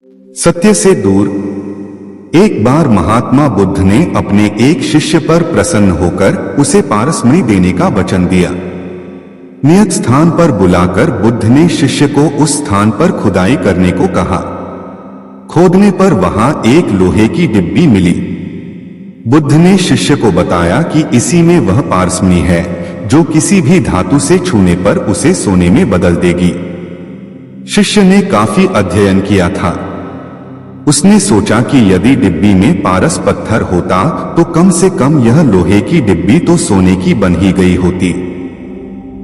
सत्य से दूर। एक बार महात्मा बुद्ध ने अपने एक शिष्य पर प्रसन्न होकर उसे पारसमणि देने का वचन दिया। नियत स्थान पर बुलाकर बुद्ध ने शिष्य को उस स्थान पर खुदाई करने को कहा। खोदने पर वहां एक लोहे की डिब्बी मिली। बुद्ध ने शिष्य को बताया कि इसी में वह पारसमणि है जो किसी भी धातु से छूने पर उसे सोने में बदल देगी। शिष्य ने काफी अध्ययन किया था। उसने सोचा कि यदि डिब्बी में पारस पत्थर होता तो कम से कम यह लोहे की डिब्बी तो सोने की बन ही गई होती।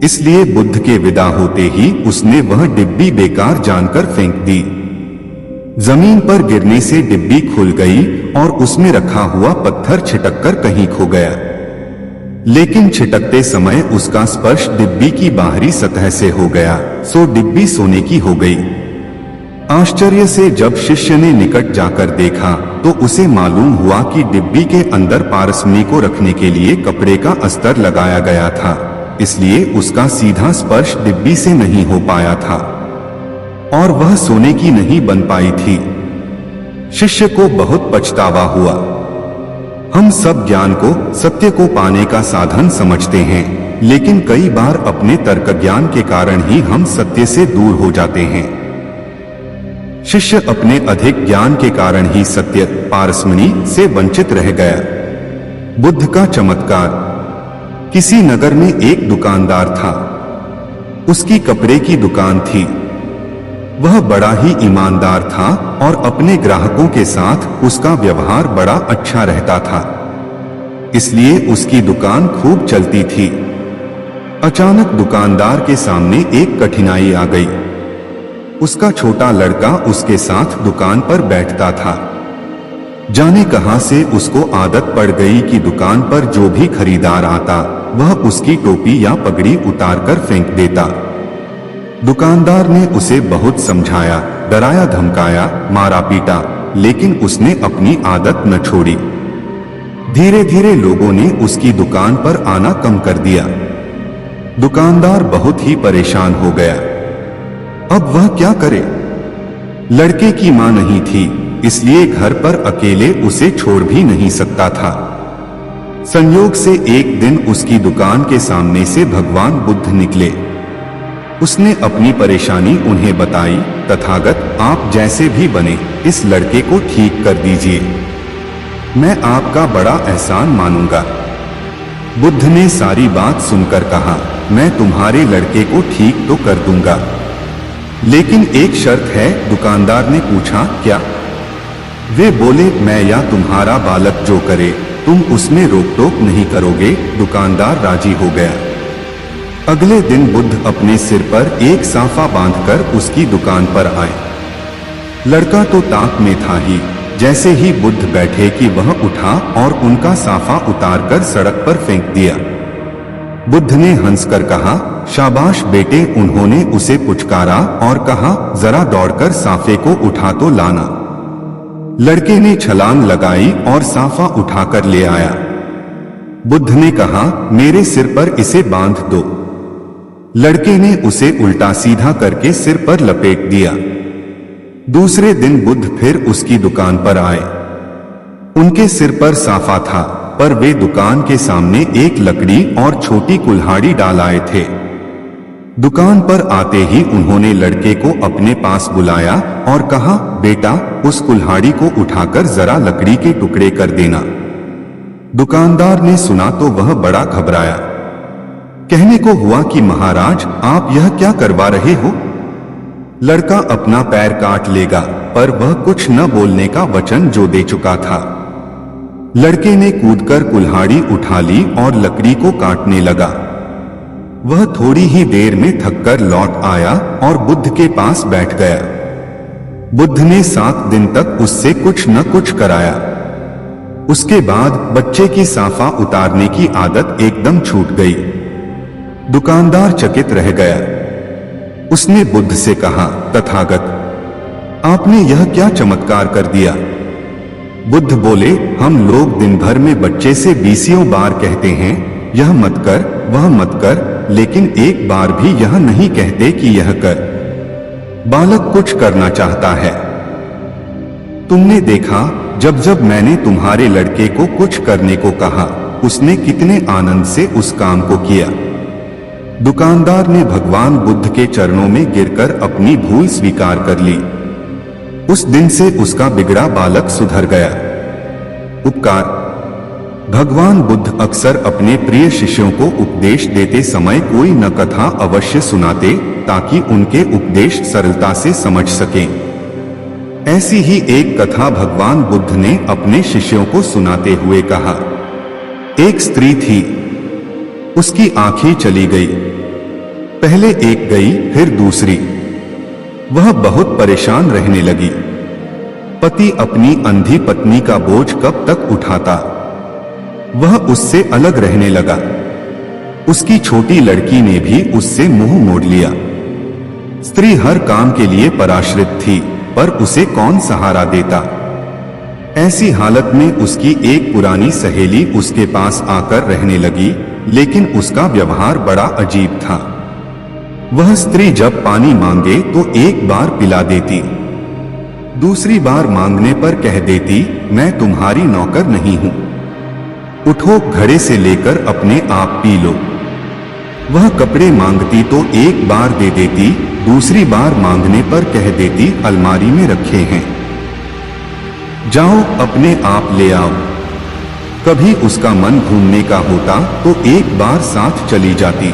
इसलिए बुद्ध के विदा होते ही उसने वह डिब्बी बेकार जानकर फेंक दी। जमीन पर गिरने से डिब्बी खुल गई और उसमें रखा हुआ पत्थर छिटककर कहीं खो गया। लेकिन छिटकते समय उसका स्पर्श डिब्बी की बाहरी सतह से हो गया, सो डिब्बी सोने की हो गई। आश्चर्य से जब शिष्य ने निकट जाकर देखा तो उसे मालूम हुआ कि डिब्बी के अंदर पारसमणि को रखने के लिए कपड़े का अस्तर लगाया गया था, इसलिए उसका सीधा स्पर्श डिब्बी से नहीं हो पाया था और वह सोने की नहीं बन पाई थी। शिष्य को बहुत पछतावा हुआ। हम सब ज्ञान को, सत्य को पाने का साधन समझते हैं, लेकिन कई बार अपने तर्क ज्ञान के कारण ही हम सत्य से दूर हो जाते हैं। शिष्य अपने अधिक ज्ञान के कारण ही सत्य, पारसमणि से वंचित रह गया। बुद्ध का चमत्कार। किसी नगर में एक दुकानदार था। उसकी कपड़े की दुकान थी। वह बड़ा ही ईमानदार था और अपने ग्राहकों के साथ उसका व्यवहार बड़ा अच्छा रहता था, इसलिए उसकी दुकान खूब चलती थी। अचानक दुकानदार के सामने एक कठिनाई आ गई। उसका छोटा लड़का उसके साथ दुकान पर बैठता था। जाने कहां से उसको आदत पड़ गई कि दुकान पर जो भी खरीदार आता वह उसकी टोपी या पगड़ी उतारकर फेंक देता। दुकानदार ने उसे बहुत समझाया, डराया, धमकाया, मारा पीटा, लेकिन उसने अपनी आदत न छोड़ी। धीरे धीरे लोगों ने उसकी दुकान पर आना कम कर दिया। दुकानदार बहुत ही परेशान हो गया। अब वह क्या करे? लड़के की मां नहीं थी, इसलिए घर पर अकेले उसे छोड़ भी नहीं सकता था। संयोग से एक दिन उसकी दुकान के सामने से भगवान बुद्ध निकले। उसने अपनी परेशानी उन्हें बताई। तथागत, आप जैसे भी बने इस लड़के को ठीक कर दीजिए, मैं आपका बड़ा एहसान मानूंगा। बुद्ध ने सारी बात सुनकर कहा, मैं तुम्हारे लड़के को ठीक तो कर दूंगा, लेकिन एक शर्त है। दुकानदार ने पूछा, क्या? वे बोले, मैं या तुम्हारा बालक जो करे तुम उसमें रोक टोक नहीं करोगे। दुकानदार राजी हो गया। अगले दिन बुद्ध अपने सिर पर एक साफा बांधकर उसकी दुकान पर आए। लड़का तो ताक में था ही। जैसे ही बुद्ध बैठे कि वह उठा और उनका साफा उतारकर सड़क पर फेंक दिया। बुद्ध ने हंसकर कहा, शाबाश बेटे। उन्होंने उसे पुचकारा और कहा, जरा दौड़कर साफे को उठा तो लाना। लड़के ने छलांग लगाई और साफा उठाकर ले आया। बुद्ध ने कहा, मेरे सिर पर इसे बांध दो। लड़के ने उसे उल्टा सीधा करके सिर पर लपेट दिया। दूसरे दिन बुद्ध फिर उसकी दुकान पर आए। उनके सिर पर साफा था, पर वे दुकान के सामने एक लकड़ी और छोटी कुल्हाड़ी डाल आए थे। दुकान पर आते ही उन्होंने लड़के को अपने पास बुलाया और कहा, बेटा, उस कुल्हाड़ी को उठाकर जरा लकड़ी के टुकड़े कर देना। दुकानदार ने सुना तो वह बड़ा घबराया। कहने को हुआ कि महाराज, आप यह क्या करवा रहे हो? लड़का अपना पैर काट लेगा, पर वह कुछ न बोलने का वचन जो दे चुका था। लड़के ने कूदकर कुल्हाड़ी उठा ली और लकड़ी को काटने लगा। वह थोड़ी ही देर में थककर लौट आया और बुद्ध के पास बैठ गया। बुद्ध ने 7 दिन तक उससे कुछ न कुछ कराया। उसके बाद बच्चे की साफा उतारने की आदत एकदम छूट गई। दुकानदार चकित रह गया। उसने बुद्ध से कहा, तथागत, आपने यह क्या चमत्कार कर दिया? बुद्ध बोले, हम लोग दिन भर में बच्चे से 20 बार कहते हैं, यह मत कर, वह मत कर, लेकिन एक बार भी यह नहीं कहते कि यह कर। बालक कुछ करना चाहता है, तुमने देखा जब जब मैंने तुम्हारे लड़के को कुछ करने को कहा, उसने कितने आनंद से उस काम को किया। दुकानदार ने भगवान बुद्ध के चरणों में गिरकर अपनी भूल स्वीकार कर ली। उस दिन से उसका बिगड़ा बालक सुधर गया। उपकार। भगवान बुद्ध अक्सर अपने प्रिय शिष्यों को उपदेश देते समय कोई न कथा अवश्य सुनाते ताकि उनके उपदेश सरलता से समझ सकें। ऐसी ही एक कथा भगवान बुद्ध ने अपने शिष्यों को सुनाते हुए कहा। एक स्त्री थी, उसकी आंखें चली गई। पहले एक गई, फिर दूसरी। वह बहुत परेशान रहने लगी। पति अपनी अंधी पत्नी का बोझ कब तक उठाता। वह उससे अलग रहने लगा। उसकी छोटी लड़की ने भी उससे मुंह मोड़ लिया। स्त्री हर काम के लिए पराश्रित थी, पर उसे कौन सहारा देता। ऐसी हालत में उसकी एक पुरानी सहेली उसके पास आकर रहने लगी, लेकिन उसका व्यवहार बड़ा अजीब था। वह स्त्री जब पानी मांगे तो एक बार पिला देती, दूसरी बार मांगने पर कह देती, मैं तुम्हारी नौकर नहीं हूं, उठो घड़े से लेकर अपने आप पी लो। वह कपड़े मांगती तो एक बार दे देती, दूसरी बार मांगने पर कह देती, अलमारी में रखे हैं, जाओ अपने आप ले आओ। कभी उसका मन घूमने का होता तो एक बार साथ चली जाती।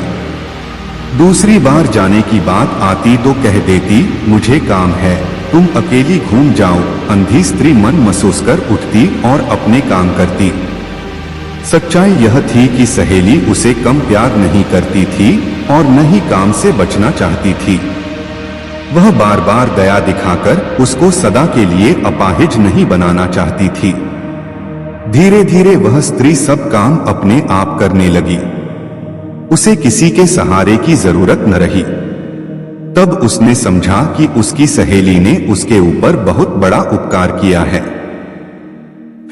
दूसरी बार जाने की बात आती तो कह देती, मुझे काम है, तुम अकेली घूम जाओ। अंधी स्त्री मन महसूस कर उठती और अपने काम करती। सच्चाई यह थी कि सहेली उसे कम प्यार नहीं करती थी और न ही काम से बचना चाहती थी। वह बार बार दया दिखाकर उसको सदा के लिए अपाहिज नहीं बनाना चाहती थी। धीरे धीरे वह स्त्री सब काम अपने आप करने लगी। उसे किसी के सहारे की जरूरत न रही। तब उसने समझा कि उसकी सहेली ने उसके ऊपर बहुत बड़ा उपकार किया है।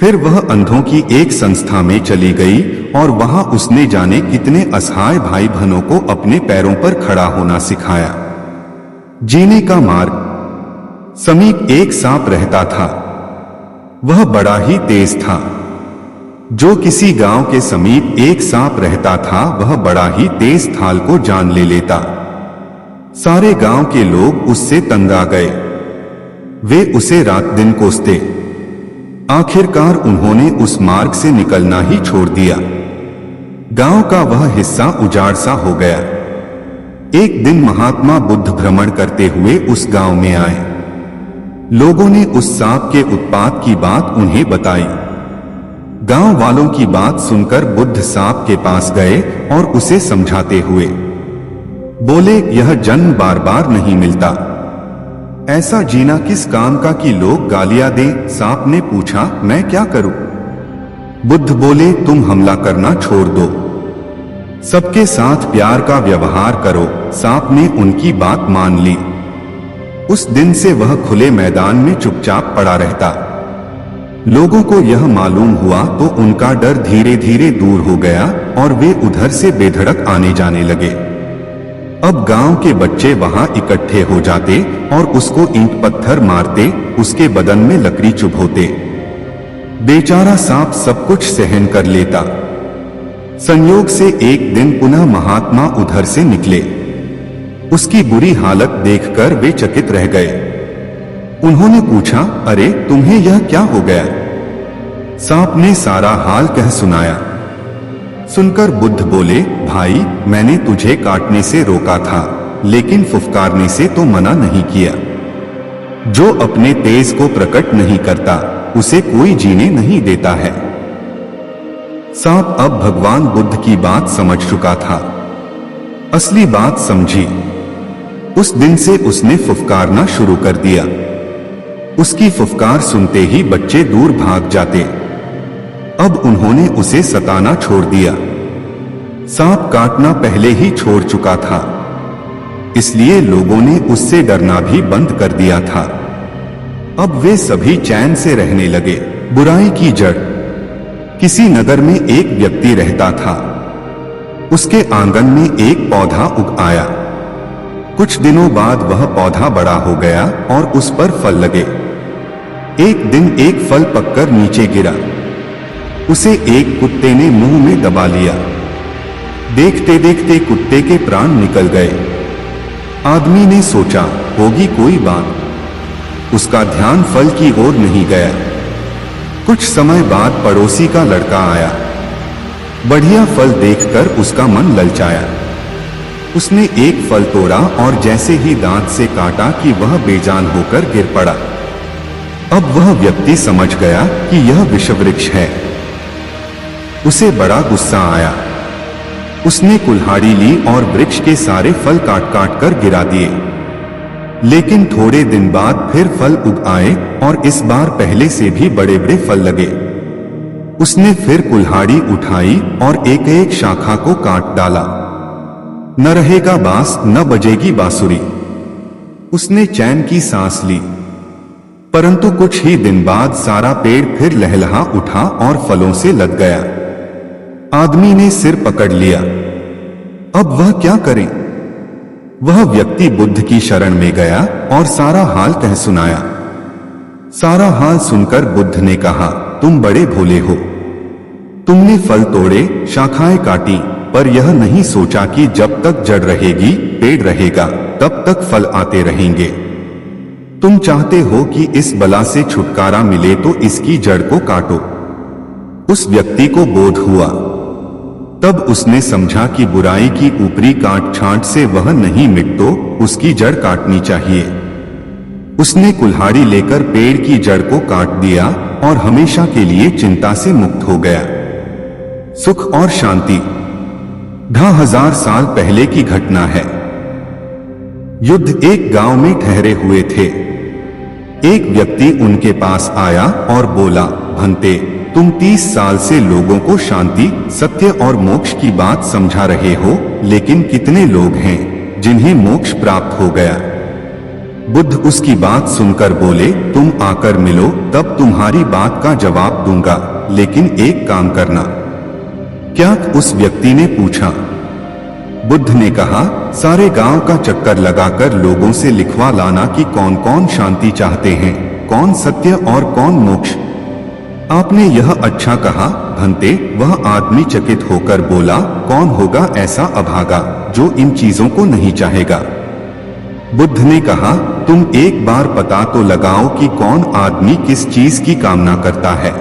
फिर वह अंधों की एक संस्था में चली गई और वहां उसने जाने कितने असहाय भाई बहनों को अपने पैरों पर खड़ा होना सिखाया। जीने का मार्ग। समीप एक सांप रहता था। वह बड़ा ही तेज था। जो किसी गांव के समीप एक सांप रहता था, वह बड़ा ही तेज थाल को जान ले लेता। सारे गांव के लोग उससे तंग आ गए। वे उसे रात दिन कोसते। आखिरकार उन्होंने उस मार्ग से निकलना ही छोड़ दिया। गांव का वह हिस्सा उजाड़ सा हो गया। एक दिन महात्मा बुद्ध भ्रमण करते हुए उस गांव में आए। लोगों ने उस सांप के उत्पात की बात उन्हें बताई। गांव वालों की बात सुनकर बुद्ध सांप के पास गए और उसे समझाते हुए बोले, यह जन्म बार बार नहीं मिलता। ऐसा जीना किस काम का कि लोग गालियां दें। सांप ने पूछा, मैं क्या करूं? बुद्ध बोले, तुम हमला करना छोड़ दो, सबके साथ प्यार का व्यवहार करो। सांप ने उनकी बात मान ली। उस दिन से वह खुले मैदान में चुपचाप पड़ा रहता। लोगों को यह मालूम हुआ तो उनका डर धीरे धीरे दूर हो गया और वे उधर से बेधड़क आने जाने लगे। अब गांव के बच्चे वहां इकट्ठे हो जाते और उसको ईंट पत्थर मारते, उसके बदन में लकड़ी चुभोते। बेचारा सांप सब कुछ सहन कर लेता। संयोग से एक दिन पुनः महात्मा उधर से निकले। उसकी बुरी हालत देखकर वे चकित रह गए। उन्होंने पूछा, अरे तुम्हें यह क्या हो गया? सांप ने सारा हाल कह सुनाया। सुनकर बुद्ध बोले, भाई मैंने तुझे काटने से रोका था, लेकिन फुफकारने से तो मना नहीं किया। जो अपने तेज को प्रकट नहीं करता, उसे कोई जीने नहीं देता है। सांप अब भगवान बुद्ध की बात समझ चुका था। असली बात समझी। उस दिन से उसने फुफकारना शुरू कर दिया। उसकी फुफकार सुनते ही बच्चे दूर भाग जाते। अब उन्होंने उसे सताना छोड़ दिया। सांप काटना पहले ही छोड़ चुका था, इसलिए लोगों ने उससे डरना भी बंद कर दिया था। अब वे सभी चैन से रहने लगे। बुराई की जड़। किसी नगर में एक व्यक्ति रहता था। उसके आंगन में एक पौधा उग आया। कुछ दिनों बाद वह पौधा बड़ा हो गया और उस पर फल लगे। एक दिन एक फल पककर नीचे गिरा। उसे एक कुत्ते ने मुंह में दबा लिया। देखते देखते कुत्ते के प्राण निकल गए। आदमी ने सोचा होगी कोई बात। उसका ध्यान फल की ओर नहीं गया। कुछ समय बाद पड़ोसी का लड़का आया। बढ़िया फल देखकर उसका मन ललचाया। उसने एक फल तोड़ा और जैसे ही दांत से काटा कि वह बेजान होकर गिर पड़ा। अब वह व्यक्ति समझ गया कि यह विषवृक्ष है। उसे बड़ा गुस्सा आया। उसने कुल्हाड़ी ली और वृक्ष के सारे फल काट काट कर गिरा दिए। लेकिन थोड़े दिन बाद फिर फल उग आए और इस बार पहले से भी बड़े बड़े फल लगे। उसने फिर कुल्हाड़ी उठाई और एक एक शाखा को काट डाला। न रहेगा बांस न बजेगी बांसुरी। उसने चैन की सांस ली। परंतु कुछ ही दिन बाद सारा पेड़ फिर लहलहा उठा और फलों से लद गया। आदमी ने सिर पकड़ लिया। अब वह क्या करे? वह व्यक्ति बुद्ध की शरण में गया और सारा हाल कह सुनाया। सारा हाल सुनकर बुद्ध ने कहा, तुम बड़े भोले हो। तुमने फल तोड़े, शाखाएं काटी, पर यह नहीं सोचा कि जब तक जड़ रहेगी, पेड़ रहेगा, तब तक फल आते रहेंगे। तुम चाहते हो कि इस बला से छुटकारा मिले तो इसकी जड़ को काटो। उस व्यक्ति को बोध हुआ। तब उसने समझा कि बुराई की ऊपरी काट छांट से वह नहीं मिट तो उसकी जड़ काटनी चाहिए। उसने कुल्हाड़ी लेकर पेड़ की जड़ को काट दिया और हमेशा के लिए चिंता से मुक्त हो गया। सुख और शांति। 10,000 साल पहले की घटना है। युद्ध एक गांव में ठहरे हुए थे। एक व्यक्ति उनके पास आया और बोला, भंते, तुम 30 साल से लोगों को शांति, सत्य और मोक्ष की बात समझा रहे हो, लेकिन कितने लोग हैं जिन्हें मोक्ष प्राप्त हो गया? बुद्ध उसकी बात सुनकर बोले, तुम आकर मिलो, तब तुम्हारी बात का जवाब दूंगा, लेकिन एक काम करना। क्या? उस व्यक्ति ने पूछा। बुद्ध ने कहा, सारे गांव का चक्कर लगाकर लोगों से लिखवा लाना कि कौन कौन शांति चाहते हैं, कौन सत्य और कौन मोक्ष। आपने यह अच्छा कहा भंते। वह आदमी चकित होकर बोला, कौन होगा ऐसा अभागा जो इन चीजों को नहीं चाहेगा? बुद्ध ने कहा, तुम एक बार पता तो लगाओ कि कौन आदमी किस चीज की कामना करता है।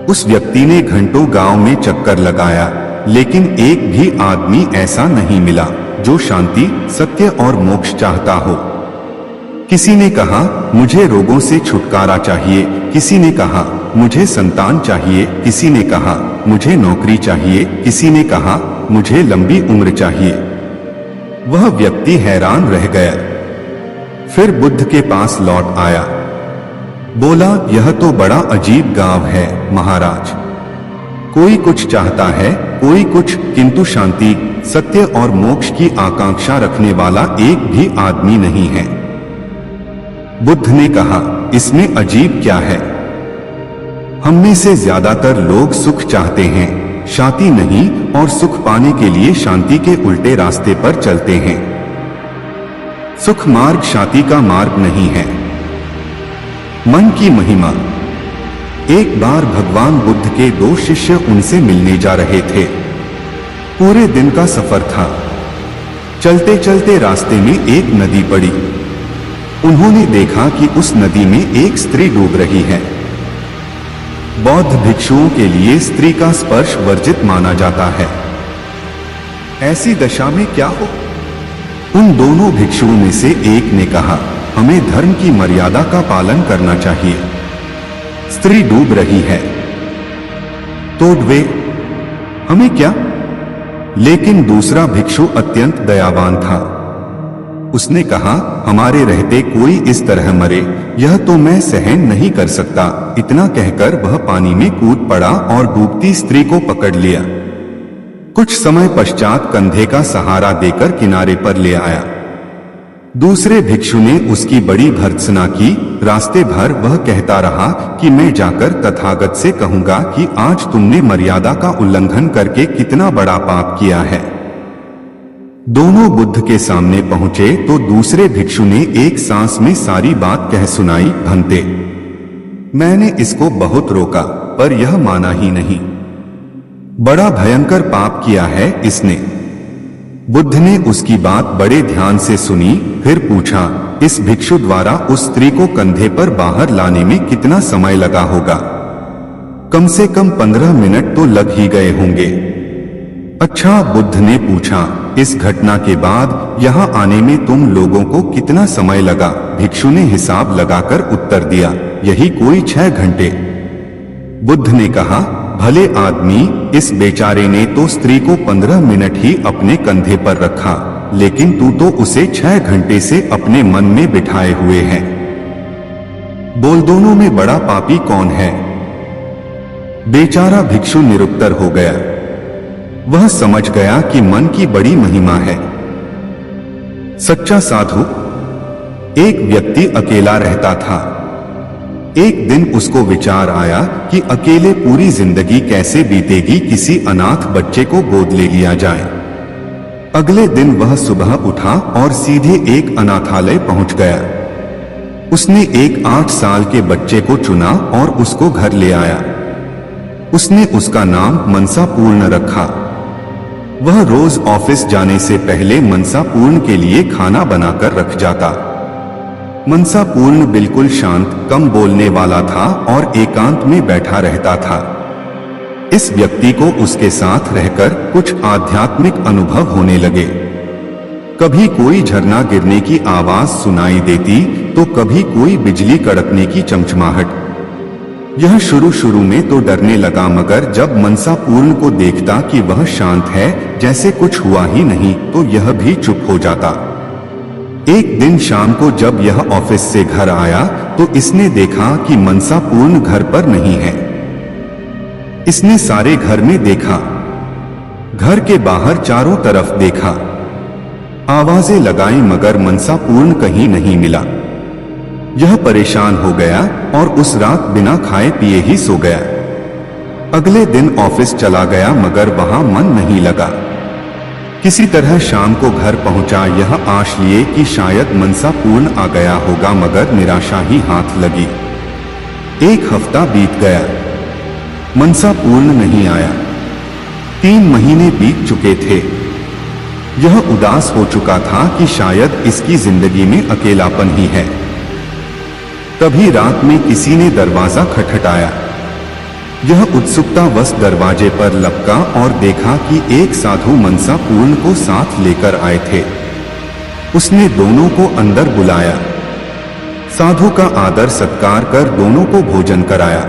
उस व्यक्ति ने घंटों गांव में चक्कर लगाया, लेकिन एक भी आदमी ऐसा नहीं मिला जो शांति, सत्य और मोक्ष चाहता हो। किसी ने कहा, मुझे रोगों से छुटकारा चाहिए, किसी ने कहा, मुझे संतान चाहिए, किसी ने कहा, मुझे नौकरी चाहिए, किसी ने कहा, मुझे लंबी उम्र चाहिए। वह व्यक्ति हैरान रह गया। फिर बुद्ध के पास लौट आया। बोला, यह तो बड़ा अजीब गांव है महाराज। कोई कुछ चाहता है, कोई कुछ, किंतु शांति, सत्य और मोक्ष की आकांक्षा रखने वाला एक भी आदमी नहीं है। बुद्ध ने कहा, इसमें अजीब क्या है? हम में से ज्यादातर लोग सुख चाहते हैं, शांति नहीं, और सुख पाने के लिए शांति के उल्टे रास्ते पर चलते हैं। सुख मार्ग शांति का मार्ग नहीं है। मन की महिमा। एक बार भगवान बुद्ध के 2 शिष्य उनसे मिलने जा रहे थे। पूरे दिन का सफर था। चलते चलते रास्ते में एक नदी पड़ी। उन्होंने देखा कि उस नदी में एक स्त्री डूब रही है। बौद्ध भिक्षुओं के लिए स्त्री का स्पर्श वर्जित माना जाता है। ऐसी दशा में क्या हो? उन दोनों भिक्षुओं में से एक ने कहा, हमें धर्म की मर्यादा का पालन करना चाहिए। स्त्री डूब रही है तो डूबे, हमें क्या? लेकिन दूसरा भिक्षु अत्यंत दयावान था। उसने कहा, हमारे रहते कोई इस तरह मरे, यह तो मैं सहन नहीं कर सकता। इतना कहकर वह पानी में कूद पड़ा और डूबती स्त्री को पकड़ लिया। कुछ समय पश्चात कंधे का सहारा देकर किनारे पर ले आया। दूसरे भिक्षु ने उसकी बड़ी भर्त्सना की। रास्ते भर वह कहता रहा कि मैं जाकर तथागत से कहूंगा कि आज तुमने मर्यादा का उल्लंघन करके कितना बड़ा पाप किया है। दोनों बुद्ध के सामने पहुंचे तो दूसरे भिक्षु ने एक सांस में सारी बात कह सुनाई। भंते, मैंने इसको बहुत रोका पर यह माना ही नहीं। बड़ा भयंकर पाप किया है इसने। बुद्ध ने उसकी बात बड़े ध्यान से सुनी, फिर पूछा, इस भिक्षु द्वारा उस स्त्री को कंधे पर बाहर लाने में कितना समय लगा होगा? कम से कम 15 मिनट तो लग ही गए होंगे। अच्छा, बुद्ध ने पूछा, इस घटना के बाद यहाँ आने में तुम लोगों को कितना समय लगा? भिक्षु ने हिसाब लगाकर उत्तर दिया, यही कोई 6 घंटे। बुद्ध ने कहा, भले आदमी, इस बेचारे ने तो स्त्री को 15 मिनट ही अपने कंधे पर रखा, लेकिन तू तो उसे 6 घंटे से अपने मन में बिठाए हुए है। बोल, दोनों में बड़ा पापी कौन है? बेचारा भिक्षु निरुत्तर हो गया। वह समझ गया कि मन की बड़ी महिमा है। सच्चा साधु। एक व्यक्ति अकेला रहता था। एक दिन उसको विचार आया कि अकेले पूरी जिंदगी कैसे बीतेगी, किसी अनाथ बच्चे को गोद ले लिया जाए। अगले दिन वह सुबह उठा और सीधे एक अनाथालय पहुंच गया। उसने एक 8 साल के बच्चे को चुना और उसको घर ले आया। उसने उसका नाम मनसापूर्ण रखा। वह रोज ऑफिस जाने से पहले मनसापूर्ण के लिए खाना बनाकर रख जाता। मनसापूर्ण बिल्कुल शांत, कम बोलने वाला था और एकांत में बैठा रहता था। इस व्यक्ति को उसके साथ रहकर कुछ आध्यात्मिक अनुभव होने लगे। कभी कोई झरना गिरने की आवाज सुनाई देती तो कभी कोई बिजली कड़कने की चमचमाहट। यह शुरू में तो डरने लगा, मगर जब मनसापूर्ण को देखता कि वह शांत है, जैसे कुछ हुआ ही नहीं, तो यह भी चुप हो जाता। एक दिन शाम को जब यह ऑफिस से घर आया तो इसने देखा कि मनसापूर्ण घर पर नहीं है। इसने सारे घर में देखा, घर के बाहर चारों तरफ देखा, आवाजें लगाई, मगर मनसापूर्ण कहीं नहीं मिला। यह परेशान हो गया और उस रात बिना खाए पिए ही सो गया। अगले दिन ऑफिस चला गया, मगर वहां मन नहीं लगा। किसी तरह शाम को घर पहुंचा, यह आश लिए कि शायद मनसापूर्ण आ गया होगा, मगर निराशा ही हाथ लगी। 1 हफ्ता बीत गया, मनसापूर्ण नहीं आया। 3 महीने बीत चुके थे। यह उदास हो चुका था कि शायद इसकी जिंदगी में अकेलापन ही है। तभी रात में किसी ने दरवाजा खटखटाया। यह उत्सुकतावश दरवाजे पर लपका और देखा कि एक साधु मनसापूर्ण को साथ लेकर आए थे। उसने दोनों को अंदर बुलाया। साधु का आदर सत्कार कर दोनों को भोजन कराया।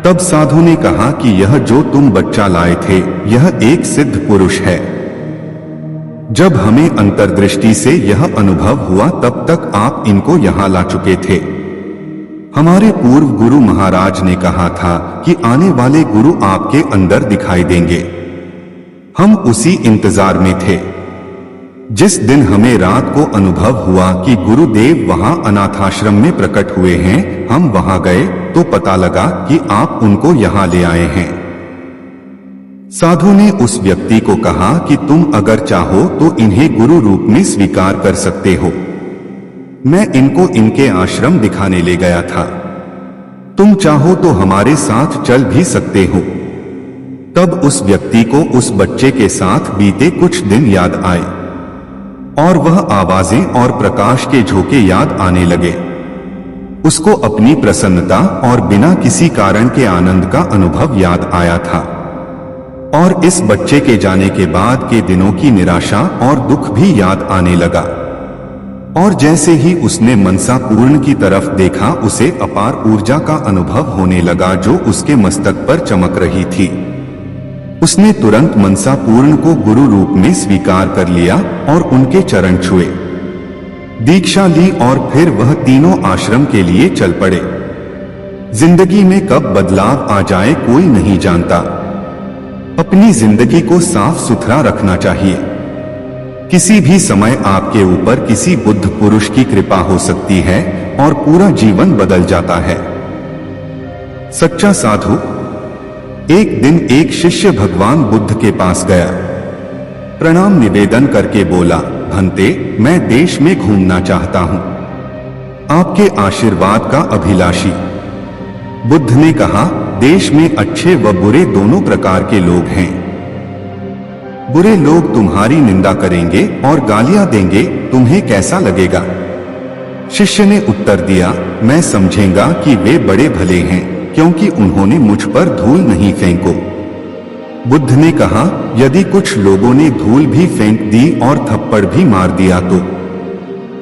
तब साधु ने कहा कि यह जो तुम बच्चा लाए थे, यह एक सिद्ध पुरुष है। जब हमें अंतर्दृष्टि से यह अनुभव हुआ, तब तक आप इनको यहाँ ला चुके थे। हमारे पूर्व गुरु महाराज ने कहा था कि आने वाले गुरु आपके अंदर दिखाई देंगे। हम उसी इंतजार में थे। जिस दिन हमें रात को अनुभव हुआ कि गुरुदेव वहां अनाथाश्रम में प्रकट हुए हैं, हम वहां गए तो पता लगा कि आप उनको यहां ले आए हैं। साधु ने उस व्यक्ति को कहा कि तुम अगर चाहो तो इन्हें गुरु रूप में स्वीकार कर सकते हो। मैं इनको इनके आश्रम दिखाने ले गया था। तुम चाहो तो हमारे साथ चल भी सकते हो। तब उस व्यक्ति को उस बच्चे के साथ बीते कुछ दिन याद आए और वह आवाजें और प्रकाश के झोंके याद आने लगे। उसको अपनी प्रसन्नता और बिना किसी कारण के आनंद का अनुभव याद आया था। और इस बच्चे के जाने के बाद के दिनों की निराशा और दुख भी याद आने लगा। और जैसे ही उसने मनसापूर्ण की तरफ देखा, उसे अपार ऊर्जा का अनुभव होने लगा जो उसके मस्तक पर चमक रही थी। उसने तुरंत मनसापूर्ण को गुरु रूप में स्वीकार कर लिया और उनके चरण छुए, दीक्षा ली और फिर वह तीनों आश्रम के लिए चल पड़े। जिंदगी में कब बदलाव आ जाए कोई नहीं जानता। अपनी जिंदगी को साफ सुथरा रखना चाहिए। किसी भी समय आपके ऊपर किसी बुद्ध पुरुष की कृपा हो सकती है और पूरा जीवन बदल जाता है। सच्चा साधु। एक दिन एक शिष्य भगवान बुद्ध के पास गया। प्रणाम निवेदन करके बोला, भंते, मैं देश में घूमना चाहता हूं, आपके आशीर्वाद का अभिलाषी। बुद्ध ने कहा, देश में अच्छे व बुरे दोनों प्रकार के लोग हैं। बुरे लोग तुम्हारी निंदा करेंगे और गालियां देंगे, तुम्हें कैसा लगेगा? शिष्य ने उत्तर दिया, मैं समझेंगा कि वे बड़े भले हैं, क्योंकि उन्होंने मुझ पर धूल नहीं फेंको। बुद्ध ने कहा, यदि कुछ लोगों ने धूल भी फेंक दी और थप्पड़ भी मार दिया तो?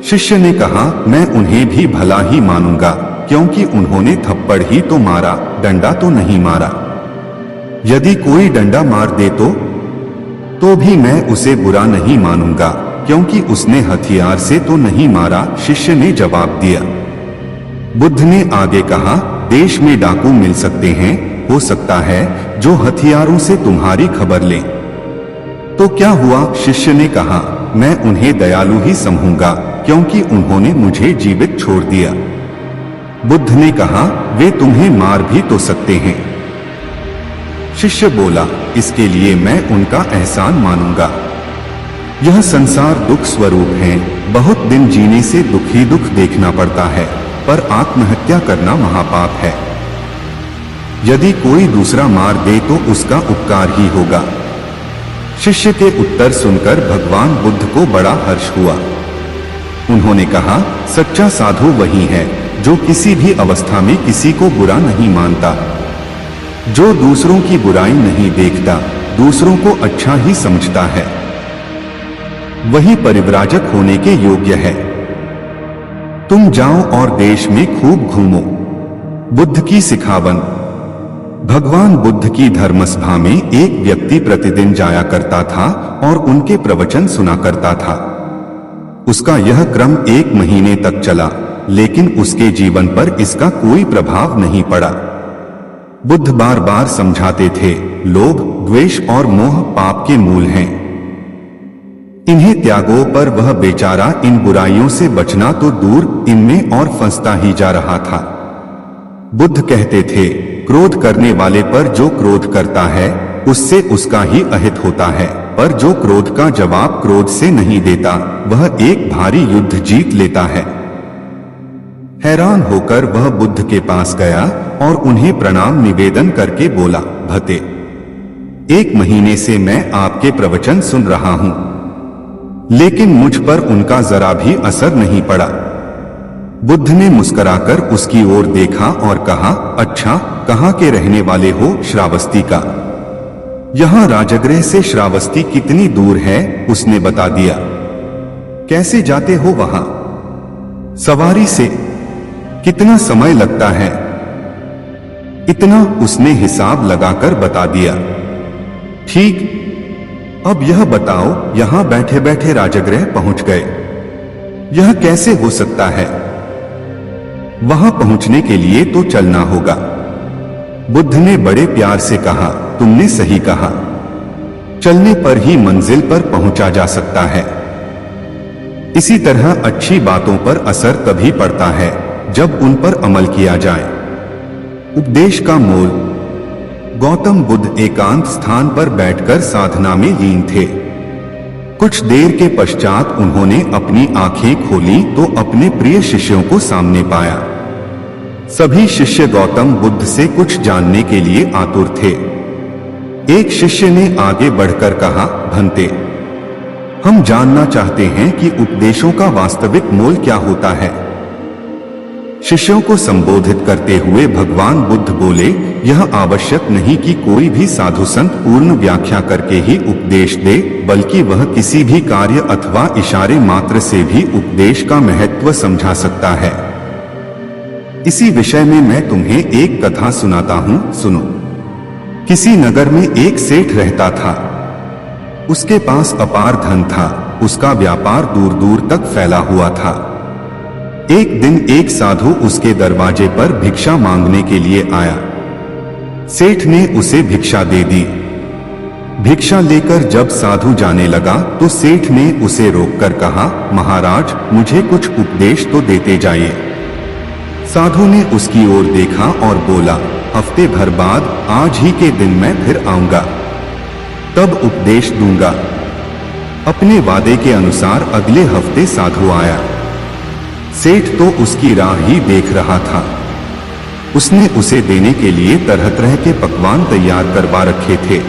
शिष्य ने कहा, मैं उन्हें भी भला ही मानूंगा, क्योंकि उन्होंने थप्पड़ ही तो मारा, डंडा तो नहीं मारा। यदि कोई डंडा मार दे तो भी मैं उसे बुरा नहीं मानूंगा, क्योंकि उसने हथियार से तो नहीं मारा, शिष्य ने जवाब दिया। बुद्ध ने आगे कहा, देश में डाकू मिल सकते हैं, हो सकता है जो हथियारों से तुम्हारी खबर लें। तो क्या हुआ? शिष्य ने कहा, मैं उन्हें दयालु ही समझूंगा, क्योंकि उन्होंने मुझे जीवित छोड़ दिया। बुद्ध ने कहा, वे तुम्हें मार भी तो सकते हैं। शिष्य बोला, इसके लिए मैं उनका एहसान मानूंगा। यह संसार दुख स्वरूप है, बहुत दिन जीने से दुख ही दुख देखना पड़ता है, पर आत्महत्या करना महापाप है। यदि कोई दूसरा मार दे तो उसका उपकार ही होगा। शिष्य के उत्तर सुनकर भगवान बुद्ध को बड़ा हर्ष हुआ। उन्होंने कहा, सच्चा साधु वही है जो किसी भी अवस्था में किसी को बुरा नहीं मानता, जो दूसरों की बुराई नहीं देखता, दूसरों को अच्छा ही समझता है, वही परिव्राजक होने के योग्य है। तुम जाओ और देश में खूब घूमो। बुद्ध की सिखावन। भगवान बुद्ध की धर्मसभा में एक व्यक्ति प्रतिदिन जाया करता था और उनके प्रवचन सुना करता था। उसका यह क्रम 1 महीने तक चला, लेकिन उसके जीवन पर इसका कोई प्रभाव नहीं पड़ा। बुद्ध बार बार समझाते थे, लोभ, द्वेष और मोह पाप के मूल हैं। इन्हें त्यागो, पर वह बेचारा इन बुराइयों से बचना तो दूर, इनमें और फंसता ही जा रहा था। बुद्ध कहते थे, क्रोध करने वाले पर जो क्रोध करता है उससे उसका ही अहित होता है, पर जो क्रोध का जवाब क्रोध से नहीं देता वह एक भारी युद्ध जीत लेता है। हैरान होकर वह बुद्ध के पास गया और उन्हें प्रणाम निवेदन करके बोला, भते, 1 महीने से मैं आपके प्रवचन सुन रहा हूं, लेकिन मुझ पर उनका जरा भी असर नहीं पड़ा। बुद्ध ने मुस्कुराकर उसकी ओर देखा और कहा, अच्छा, कहाँ के रहने वाले हो? श्रावस्ती का। यहाँ राजगृह से श्रावस्ती कितनी दूर है? उसने बता दिया। कैसे जाते हो वहां? सवारी से। कितना समय लगता है? इतना, उसने हिसाब लगाकर बता दिया। ठीक, अब यह बताओ, यहां बैठे बैठे राजगृह पहुंच गए, यह कैसे हो सकता है? वहां पहुंचने के लिए तो चलना होगा। बुद्ध ने बड़े प्यार से कहा, तुमने सही कहा, चलने पर ही मंजिल पर पहुंचा जा सकता है। इसी तरह अच्छी बातों पर असर तभी पड़ता है जब उन पर अमल किया जाए। उपदेश का मोल। गौतम बुद्ध एकांत स्थान पर बैठकर साधना में लीन थे। कुछ देर के पश्चात उन्होंने अपनी आंखें खोली तो अपने प्रिय शिष्यों को सामने पाया। सभी शिष्य गौतम बुद्ध से कुछ जानने के लिए आतुर थे। एक शिष्य ने आगे बढ़कर कहा, भंते, हम जानना चाहते हैं कि उपदेशों का वास्तविक मोल क्या होता है। शिष्यों को संबोधित करते हुए भगवान बुद्ध बोले, यह आवश्यक नहीं कि कोई भी साधु संत पूर्ण व्याख्या करके ही उपदेश दे, बल्कि वह किसी भी कार्य अथवा इशारे मात्र से भी उपदेश का महत्व समझा सकता है। इसी विषय में मैं तुम्हें एक कथा सुनाता हूं, सुनो। किसी नगर में एक सेठ रहता था। उसके पास अपार धन था। उसका व्यापार दूर दूर तक फैला हुआ था। एक दिन एक साधु उसके दरवाजे पर भिक्षा मांगने के लिए आया। सेठ ने उसे भिक्षा दे दी। भिक्षा लेकर जब साधु जाने लगा तो सेठ ने उसे रोककर कहा, महाराज, मुझे कुछ उपदेश तो देते जाइए। साधु ने उसकी ओर देखा और बोला, हफ्ते भर बाद आज ही के दिन मैं फिर आऊंगा, तब उपदेश दूंगा। अपने वादे के अनुसार अगले हफ्ते साधु आया। सेठ तो उसकी राह ही देख रहा था। उसने उसे देने के लिए तरह तरह के पकवान तैयार करवा रखे थे।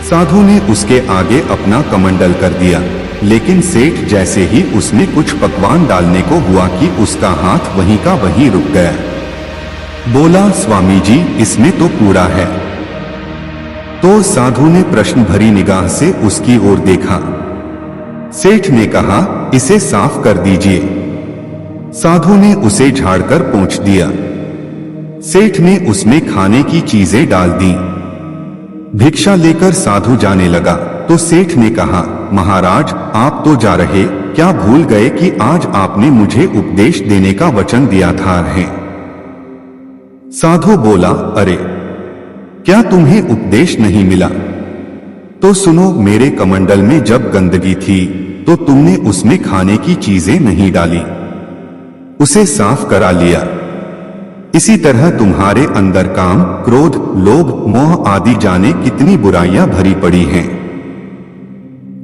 साधु ने उसके आगे अपना कमंडल कर दिया, लेकिन सेठ जैसे ही उसने कुछ पकवान डालने को हुआ कि उसका हाथ वहीं का वहीं रुक गया। बोला, स्वामी जी, इसमें तो कूड़ा है। तो साधु ने प्रश्न भरी निगाह से उसकी ओर देखा। सेठ ने कहा, इसे साफ कर दीजिए। साधु ने उसे झाड़कर पोंछ दिया। सेठ ने उसमें खाने की चीजें डाल दी। भिक्षा लेकर साधु जाने लगा तो सेठ ने कहा, महाराज, आप तो जा रहे, क्या भूल गए कि आज आपने मुझे उपदेश देने का वचन दिया था? साधु बोला, अरे, क्या तुम्हें उपदेश नहीं मिला? तो सुनो, मेरे कमंडल में जब गंदगी थी तो तुमने उसमें खाने की चीजें नहीं डाली, उसे साफ करा लिया। इसी तरह तुम्हारे अंदर काम, क्रोध, लोभ, मोह आदि जाने कितनी बुराइयां भरी पड़ी हैं।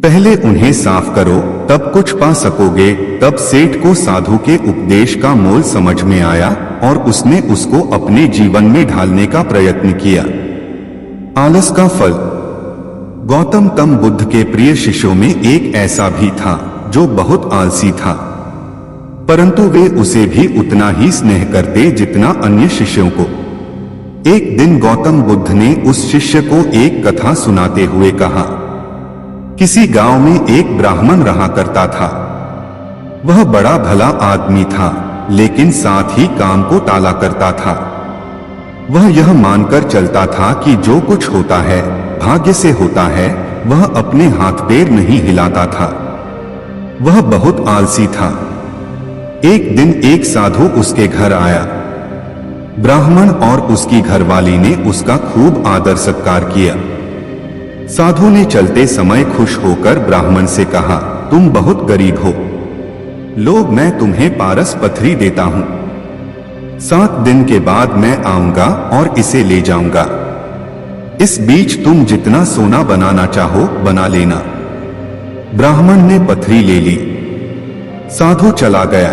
पहले उन्हें साफ करो, तब कुछ पा सकोगे। तब सेठ को साधु के उपदेश का मोल समझ में आया और उसने उसको अपने जीवन में ढालने का प्रयत्न किया। आलस का फल। गौतम तम बुद्ध के प्रिय शिष्यों में एक ऐसा भी था जो बहुत आलसी था, परंतु वे उसे भी उतना ही स्नेह करते जितना अन्य शिष्यों को। एक दिन गौतम बुद्ध ने उस शिष्य को एक कथा सुनाते हुए कहा, किसी गांव में एक ब्राह्मण रहा करता था। वह बड़ा भला आदमी था, लेकिन साथ ही काम को टाला करता था। वह यह मानकर चलता था कि जो कुछ होता है भाग्य से होता है। वह अपने हाथ पैर नहीं हिलाता था। वह बहुत आलसी था। एक दिन एक साधु उसके घर आया। ब्राह्मण और उसकी घरवाली ने उसका खूब आदर सत्कार किया। साधु ने चलते समय खुश होकर ब्राह्मण से कहा, तुम बहुत गरीब हो, लो, मैं तुम्हें पारस पथरी देता हूं। 7 दिन के बाद मैं आऊंगा और इसे ले जाऊंगा। इस बीच तुम जितना सोना बनाना चाहो बना लेना। ब्राह्मण ने पथरी ले ली। साधु चला गया।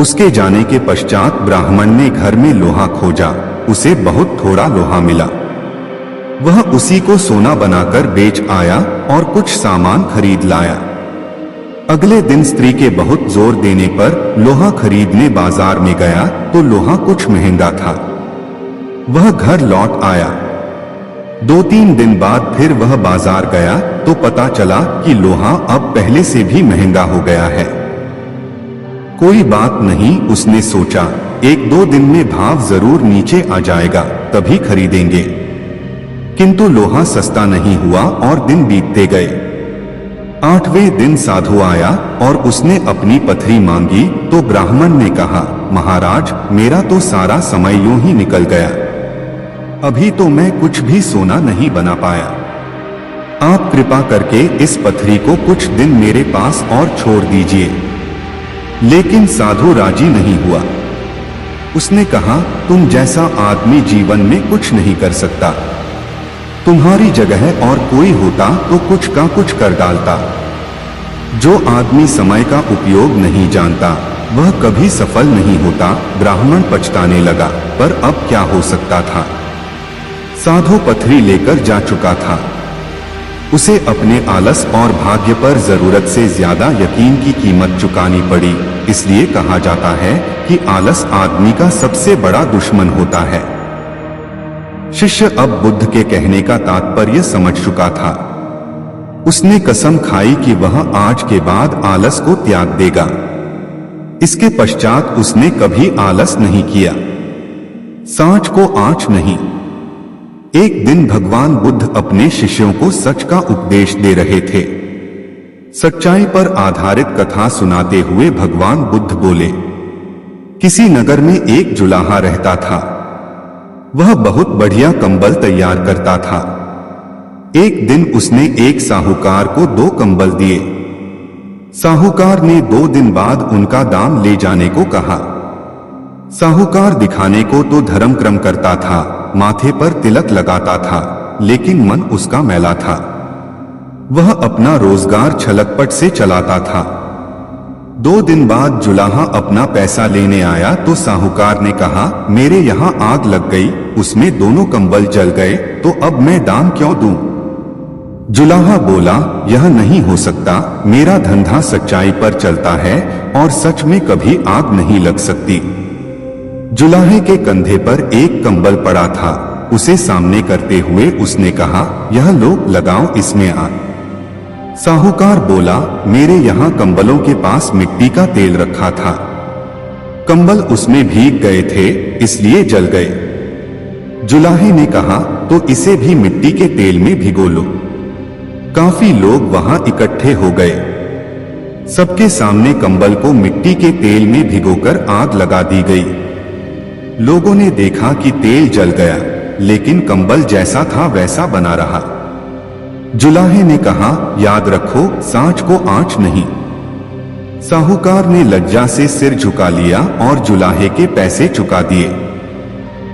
उसके जाने के पश्चात ब्राह्मण ने घर में लोहा खोजा। उसे बहुत थोड़ा लोहा मिला। वह उसी को सोना बनाकर बेच आया और कुछ सामान खरीद लाया। अगले दिन स्त्री के बहुत जोर देने पर लोहा खरीदने बाजार में गया तो लोहा कुछ महंगा था। वह घर लौट आया। 2-3 दिन बाद फिर वह बाजार गया तो पता चला कि लोहा अब पहले से भी महंगा हो गया है। कोई बात नहीं, उसने सोचा, 1-2 दिन में भाव जरूर नीचे आ जाएगा, तभी खरीदेंगे। किंतु लोहा सस्ता नहीं हुआ और दिन बीतते गए। 8वें दिन साधु आया और उसने अपनी पथरी मांगी तो ब्राह्मण ने कहा, महाराज, मेरा तो सारा समय यूं ही निकल गया। अभी तो मैं कुछ भी सोना नहीं बना पाया। आप कृपा करके इस पथरी को कुछ दिन मेरे पास और छोड़ दीजिए। लेकिन साधु राजी नहीं हुआ। उसने कहा, तुम जैसा आदमी जीवन में कुछ नहीं कर सकता। तुम्हारी जगह और कोई होता तो कुछ का कुछ कर डालता। जो आदमी समय का उपयोग नहीं जानता वह कभी सफल नहीं होता। ब्राह्मण पछताने लगा, पर अब क्या हो सकता था। साधु पथरी लेकर जा चुका था। उसे अपने आलस और भाग्य पर जरूरत से ज्यादा यकीन की कीमत चुकानी पड़ी। इसलिए कहा जाता है कि आलस आदमी का सबसे बड़ा दुश्मन होता है। शिष्य अब बुद्ध के कहने का तात्पर्य समझ चुका था। उसने कसम खाई कि वह आज के बाद आलस को त्याग देगा। इसके पश्चात उसने कभी आलस नहीं किया। सांच को आंच नहीं। एक दिन भगवान बुद्ध अपने शिष्यों को सच का उपदेश दे रहे थे। सच्चाई पर आधारित कथा सुनाते हुए भगवान बुद्ध बोले, किसी नगर में एक जुलाहा रहता था। वह बहुत बढ़िया कंबल तैयार करता था। एक दिन उसने एक साहूकार को 2 कंबल दिए। साहूकार ने 2 दिन बाद उनका दाम ले जाने को कहा। साहूकार दिखाने को तो धर्म क्रम करता था, माथे पर तिलक लगाता था, लेकिन मन उसका मैला था। वह अपना रोजगार छलकपट से चलाता था। 2 दिन बाद जुलाहा अपना पैसा लेने आया तो साहूकार ने कहा, मेरे यहाँ आग लग गई, उसमें दोनों कंबल जल गए, तो अब मैं दाम क्यों दूं? जुलाहा बोला, यह नहीं हो सकता, मेरा धंधा सच्चाई पर चलता है और सच में कभी आग नहीं लग सकती। जुलाहे के कंधे पर एक कंबल पड़ा था, उसे सामने करते हुए उसने कहा, यह लो, लगाओ इसमें आग। साहूकार बोला, मेरे यहाँ कंबलों के पास मिट्टी का तेल रखा था, कंबल उसमें भीग गए थे इसलिए जल गए। जुलाहे ने कहा, तो इसे भी मिट्टी के तेल में भिगो लो। काफी लोग वहां इकट्ठे हो गए। सबके सामने कंबल को मिट्टी के तेल में भिगोकर आग लगा दी गई। लोगों ने देखा कि तेल जल गया, लेकिन कंबल जैसा था वैसा बना रहा। जुलाहे ने कहा, याद रखो, सांच को आंच नहीं। साहूकार ने लज्जा से सिर झुका लिया और जुलाहे के पैसे चुका दिए।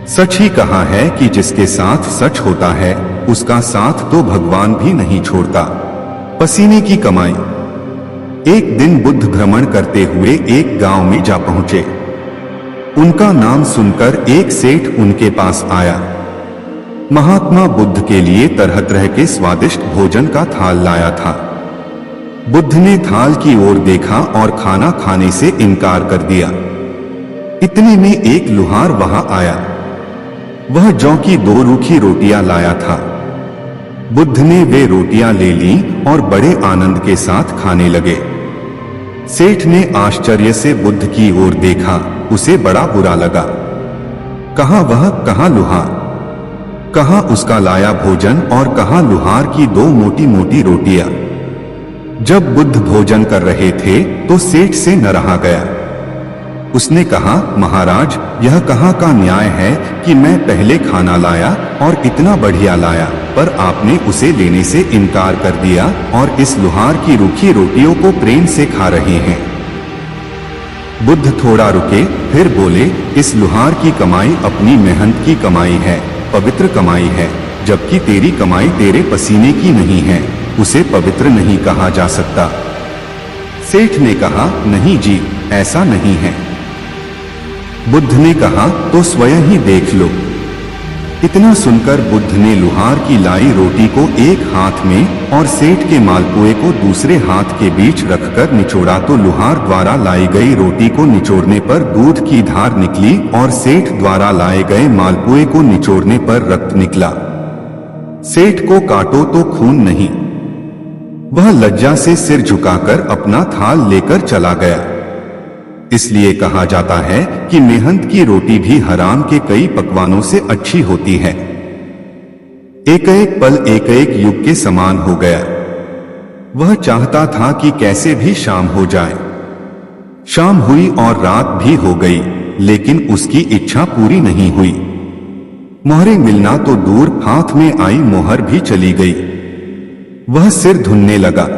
सच ही कहा है कि जिसके साथ सच होता है उसका साथ तो भगवान भी नहीं छोड़ता। पसीने की कमाई। एक दिन बुद्ध भ्रमण करते हुए एक गांव में जा पहुंचे। उनका नाम सुनकर एक सेठ उनके पास आया। महात्मा बुद्ध के लिए तरह तरह के स्वादिष्ट भोजन का थाल लाया था। बुद्ध ने थाल की ओर देखा और खाना खाने से इनकार कर दिया। इतने में एक लुहार वहां आया। वह जौ की 2 रूखी रोटियां लाया था। बुद्ध ने वे रोटियां ले ली और बड़े आनंद के साथ खाने लगे। सेठ ने आश्चर्य से बुद्ध की ओर देखा, उसे बड़ा बुरा लगा। कहां वह, कहां लुहार, कहां उसका लाया भोजन और कहां लुहार की 2 मोटी मोटी रोटियां। जब बुद्ध भोजन कर रहे थे तो सेठ से न रहा गया। उसने कहा, महाराज, यह कहाँ का न्याय है कि मैं पहले खाना लाया और इतना बढ़िया लाया, पर आपने उसे लेने से इनकार कर दिया और इस लुहार की रूखी रोटियों को प्रेम से खा रहे हैं। बुद्ध थोड़ा रुके, फिर बोले, इस लुहार की कमाई अपनी मेहनत की कमाई है, पवित्र कमाई है, जबकि तेरी कमाई तेरे पसीने की नहीं है, उसे पवित्र नहीं कहा जा सकता। सेठ ने कहा, नहीं जी, ऐसा नहीं है। बुद्ध ने कहा, तो स्वयं ही देख लो। इतना सुनकर बुद्ध ने लुहार की लाई रोटी को एक हाथ में और सेठ के मालपुए को दूसरे हाथ के बीच रखकर निचोड़ा तो लुहार द्वारा लाई गई रोटी को निचोड़ने पर दूध की धार निकली और सेठ द्वारा लाए गए मालपुए को निचोड़ने पर रक्त निकला। सेठ को काटो तो खून नहीं। वह लज्जा से सिर झुकाकर अपना थाल लेकर चला गया। इसलिए कहा जाता है कि मेहनत की रोटी भी हराम के कई पकवानों से अच्छी होती है। एक एक पल एक एक युग के समान हो गया। वह चाहता था कि कैसे भी शाम हो जाए। शाम हुई और रात भी हो गई, लेकिन उसकी इच्छा पूरी नहीं हुई। मोहरें मिलना तो दूर, हाथ में आई मोहर भी चली गई। वह सिर धुनने लगा।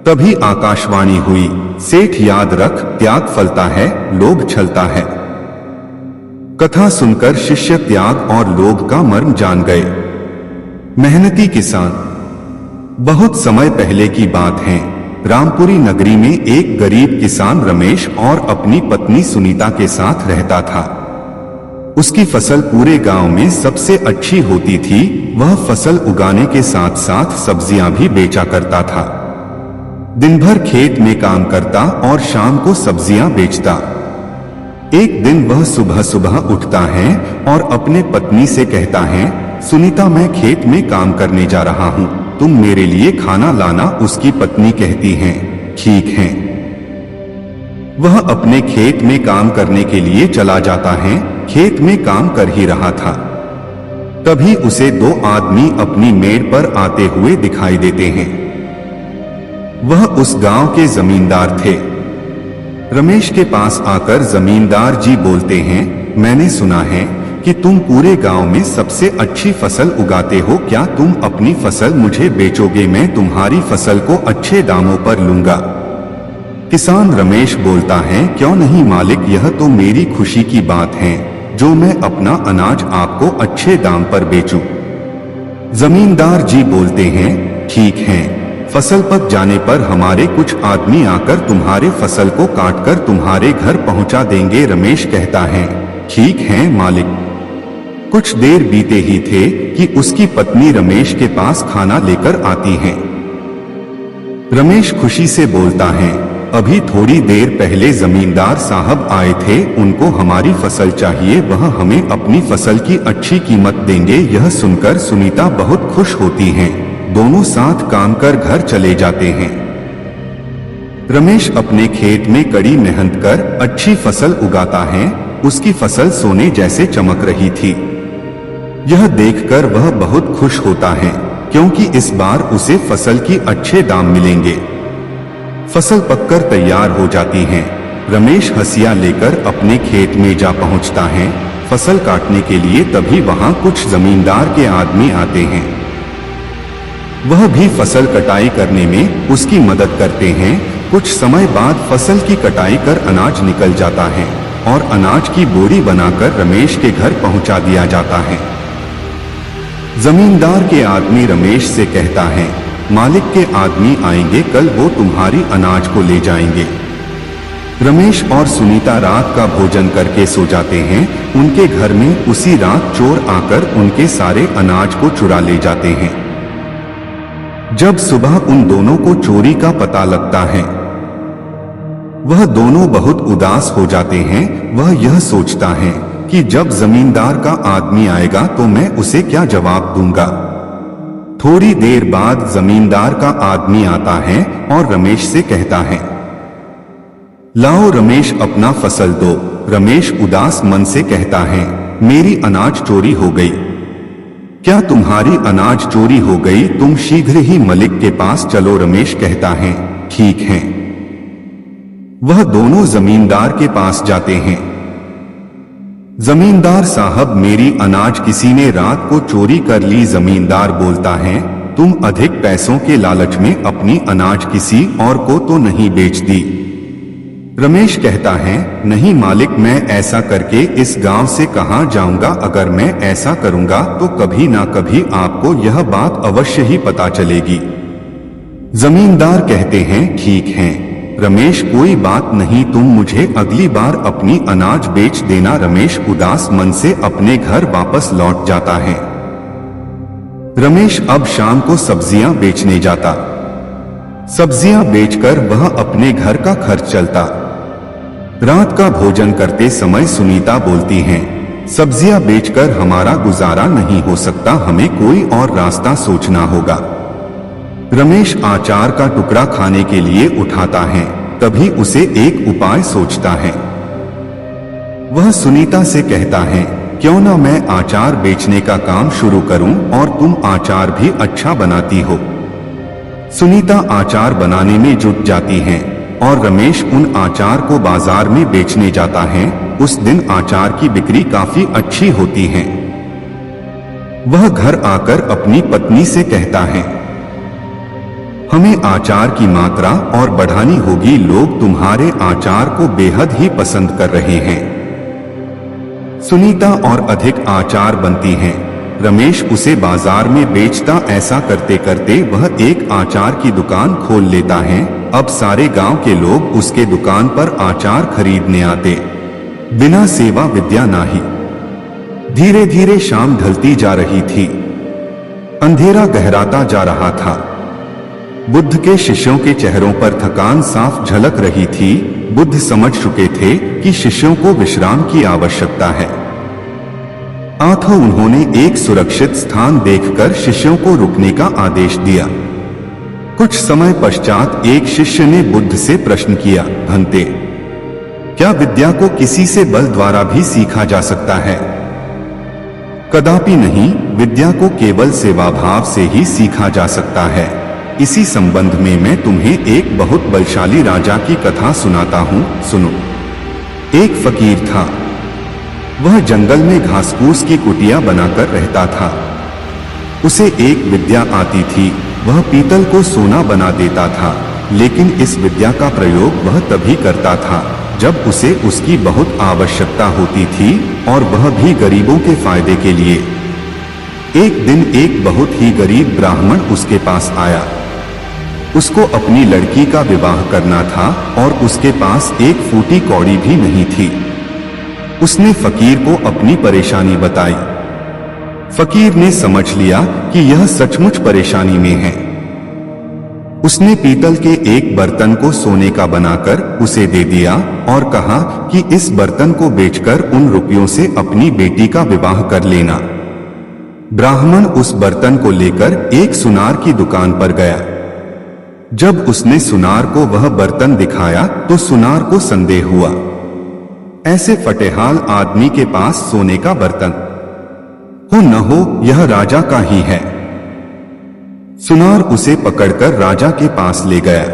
तभी आकाशवाणी हुई, सेठ याद रख, त्याग फलता है, लोभ छलता है। कथा सुनकर शिष्य त्याग और लोभ का मर्म जान गए। मेहनती किसान। बहुत समय पहले की बात है। रामपुरी नगरी में एक गरीब किसान रमेश और अपनी पत्नी सुनीता के साथ रहता था। उसकी फसल पूरे गांव में सबसे अच्छी होती थी। वह फसल उगाने के साथ साथ सब्जियां भी बेचा करता था। दिन भर खेत में काम करता और शाम को सब्जियां बेचता। एक दिन वह सुबह सुबह उठता है और अपने पत्नी से कहता है, सुनीता, मैं खेत में काम करने जा रहा हूं, तुम मेरे लिए खाना लाना। उसकी पत्नी कहती है, ठीक है। वह अपने खेत में काम करने के लिए चला जाता है। खेत में काम कर ही रहा था, तभी उसे 2 आदमी अपनी मेड़ पर आते हुए दिखाई देते हैं। वह उस गांव के जमींदार थे। रमेश के पास आकर जमींदार जी बोलते हैं, मैंने सुना है कि तुम पूरे गांव में सबसे अच्छी फसल उगाते हो, क्या तुम अपनी फसल मुझे बेचोगे? मैं तुम्हारी फसल को अच्छे दामों पर लूंगा। किसान रमेश बोलता है, क्यों नहीं मालिक, यह तो मेरी खुशी की बात है जो मैं अपना अनाज आपको अच्छे दाम पर बेचूं। जमींदार जी बोलते हैं, ठीक है, फसल पक जाने पर हमारे कुछ आदमी आकर तुम्हारे फसल को काटकर तुम्हारे घर पहुंचा देंगे। रमेश कहता है, ठीक है मालिक। कुछ देर बीते ही थे कि उसकी पत्नी रमेश के पास खाना लेकर आती है। रमेश खुशी से बोलता है, अभी थोड़ी देर पहले जमींदार साहब आए थे, उनको हमारी फसल चाहिए, वह हमें अपनी फसल की अच्छी कीमत देंगे। यह सुनकर सुनीता बहुत खुश होती हैं। दोनों साथ काम कर घर चले जाते हैं। रमेश अपने खेत में कड़ी मेहनत कर अच्छी फसल उगाता है। उसकी फसल सोने जैसे चमक रही थी। यह देखकर वह बहुत खुश होता है, क्योंकि इस बार उसे फसल की अच्छे दाम मिलेंगे। फसल पककर तैयार हो जाती है। रमेश हंसिया लेकर अपने खेत में जा पहुंचता है फसल काटने के लिए। तभी वहां कुछ जमींदार के आदमी आते हैं। वह भी फसल कटाई करने में उसकी मदद करते हैं। कुछ समय बाद फसल की कटाई कर अनाज निकल जाता है और अनाज की बोरी बनाकर रमेश के घर पहुंचा दिया जाता है। जमींदार के आदमी रमेश से कहता है, मालिक के आदमी आएंगे कल, वो तुम्हारी अनाज को ले जाएंगे। रमेश और सुनीता रात का भोजन करके सो जाते हैं। उनके घर में उसी रात चोर आकर उनके सारे अनाज को चुरा ले जाते हैं। जब सुबह उन दोनों को चोरी का पता लगता है, वह दोनों बहुत उदास हो जाते हैं। वह यह सोचता है कि जब जमींदार का आदमी आएगा तो मैं उसे क्या जवाब दूंगा। थोड़ी देर बाद जमींदार का आदमी आता है और रमेश से कहता है, लाओ रमेश अपना फसल दो। रमेश उदास मन से कहता है, मेरी अनाज चोरी हो गई। क्या तुम्हारी अनाज चोरी हो गई? तुम शीघ्र ही मलिक के पास चलो। रमेश कहता है, ठीक है। वह दोनों जमींदार के पास जाते हैं। जमींदार साहब, मेरी अनाज किसी ने रात को चोरी कर ली। जमींदार बोलता है, तुम अधिक पैसों के लालच में अपनी अनाज किसी और को तो नहीं बेच दी? रमेश कहता है, नहीं मालिक, मैं ऐसा करके इस गांव से कहां जाऊंगा। अगर मैं ऐसा करूंगा तो कभी ना कभी आपको यह बात अवश्य ही पता चलेगी। जमींदार कहते हैं, ठीक है रमेश, कोई बात नहीं, तुम मुझे अगली बार अपनी अनाज बेच देना। रमेश उदास मन से अपने घर वापस लौट जाता है। रमेश अब शाम को सब्जियां बेचने जाता। सब्जियां बेचकर वह अपने घर का खर्च चलता। रात का भोजन करते समय सुनीता बोलती हैं, सब्जियां बेचकर हमारा गुजारा नहीं हो सकता, हमें कोई और रास्ता सोचना होगा। रमेश आचार का टुकड़ा खाने के लिए उठाता है। तभी उसे एक उपाय सोचता है। वह सुनीता से कहता है, क्यों ना मैं आचार बेचने का काम शुरू करूं और तुम आचार भी अच्छा बनाती हो। सुनीता आचार बनाने में जुट जाती हैं और रमेश उन आचार को बाजार में बेचने जाता है। उस दिन आचार की बिक्री काफी अच्छी होती है। वह घर आकर अपनी पत्नी से कहता है, हमें आचार की मात्रा और बढ़ानी होगी, लोग तुम्हारे आचार को बेहद ही पसंद कर रहे हैं। सुनीता और अधिक आचार बनती हैं। रमेश उसे बाजार में बेचता। ऐसा करते करते वह एक आचार की दुकान खोल लेता है। अब सारे गांव के लोग उसके दुकान पर आचार खरीदने आते। बिना सेवा विद्या नाही। धीरे धीरे शाम ढलती जा रही थी। अंधेरा गहराता जा रहा था। बुद्ध के शिष्यों के चेहरों पर थकान साफ झलक रही थी। बुद्ध समझ चुके थे कि शिष्यों को विश्राम की आवश्यकता है। अतः उन्होंने एक सुरक्षित स्थान देखकर शिष्यों को रुकने का आदेश दिया। कुछ समय पश्चात एक शिष्य ने बुद्ध से प्रश्न किया, भंते, क्या विद्या को किसी से बल द्वारा भी सीखा जा सकता है? कदापि नहीं, विद्या को केवल सेवाभाव से ही सीखा जा सकता है। इसी संबंध में मैं तुम्हें एक बहुत बलशाली राजा की कथा सुनाता हूँ, सुनो। एक फकीर था। वह जंगल में घासपूस की कुटिया बनाकर रहता था। उसे एक विद्या आती थी। वह पीतल को सोना बना देता था, लेकिन इस विद्या का प्रयोग वह तभी करता था जब उसे उसकी बहुत आवश्यकता होती थी, और वह भी गरीबों के फायदे के लिए। एक दिन एक बहुत ही गरीब ब्राह्मण उसके पास आया। उसको अपनी लड़की का विवाह करना था और उसके पास एक फूटी कौड़ी भी नहीं थी। उसने फकीर को अपनी परेशानी बताई। फकीर ने समझ लिया कि यह सचमुच परेशानी में है। उसने पीतल के एक बर्तन को सोने का बनाकर उसे दे दिया और कहा कि इस बर्तन को बेचकर उन रुपयों से अपनी बेटी का विवाह कर लेना। ब्राह्मण उस बर्तन को लेकर एक सुनार की दुकान पर गया। जब उसने सुनार को वह बर्तन दिखाया तो सुनार को संदेह हुआ। ऐसे फटेहाल आदमी के पास सोने का बर्तन हो न हो, यह राजा का ही है। सुनार उसे पकड़कर राजा के पास ले गया।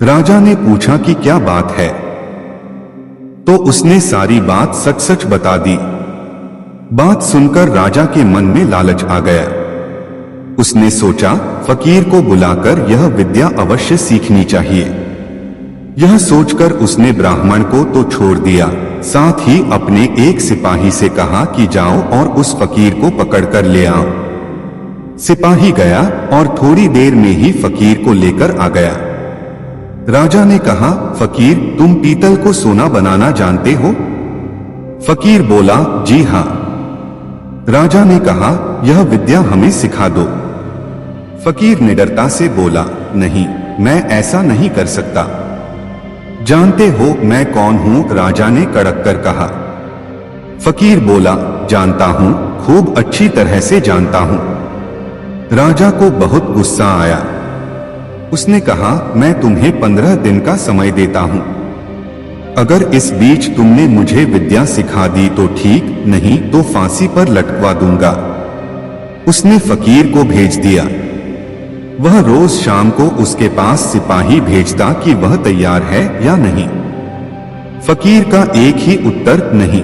राजा ने पूछा कि क्या बात है, तो उसने सारी बात सच सच बता दी। बात सुनकर राजा के मन में लालच आ गया। उसने सोचा फकीर को बुलाकर यह विद्या अवश्य सीखनी चाहिए। यह सोचकर उसने ब्राह्मण को तो छोड़ दिया, साथ ही अपने एक सिपाही से कहा कि जाओ और उस फकीर को पकड़कर ले आओ। सिपाही गया और थोड़ी देर में ही फकीर को लेकर आ गया। राजा ने कहा, फकीर तुम पीतल को सोना बनाना जानते हो? फकीर बोला, जी हाँ। राजा ने कहा, यह विद्या हमें सिखा दो। फकीर निडरता से बोला, नहीं, मैं ऐसा नहीं कर सकता। जानते हो मैं कौन हूं? राजा ने कड़क कर कहा। फकीर बोला, जानता हूं, खूब अच्छी तरह से जानता हूं। राजा को बहुत गुस्सा आया। उसने कहा, मैं तुम्हें 15 दिन का समय देता हूं। अगर इस बीच तुमने मुझे विद्या सिखा दी तो ठीक, नहीं तो फांसी पर लटकवा दूंगा। उसने फकीर को भेज दिया। वह रोज शाम को उसके पास सिपाही भेजता कि वह तैयार है या नहीं। फकीर का एक ही उत्तर, नहीं।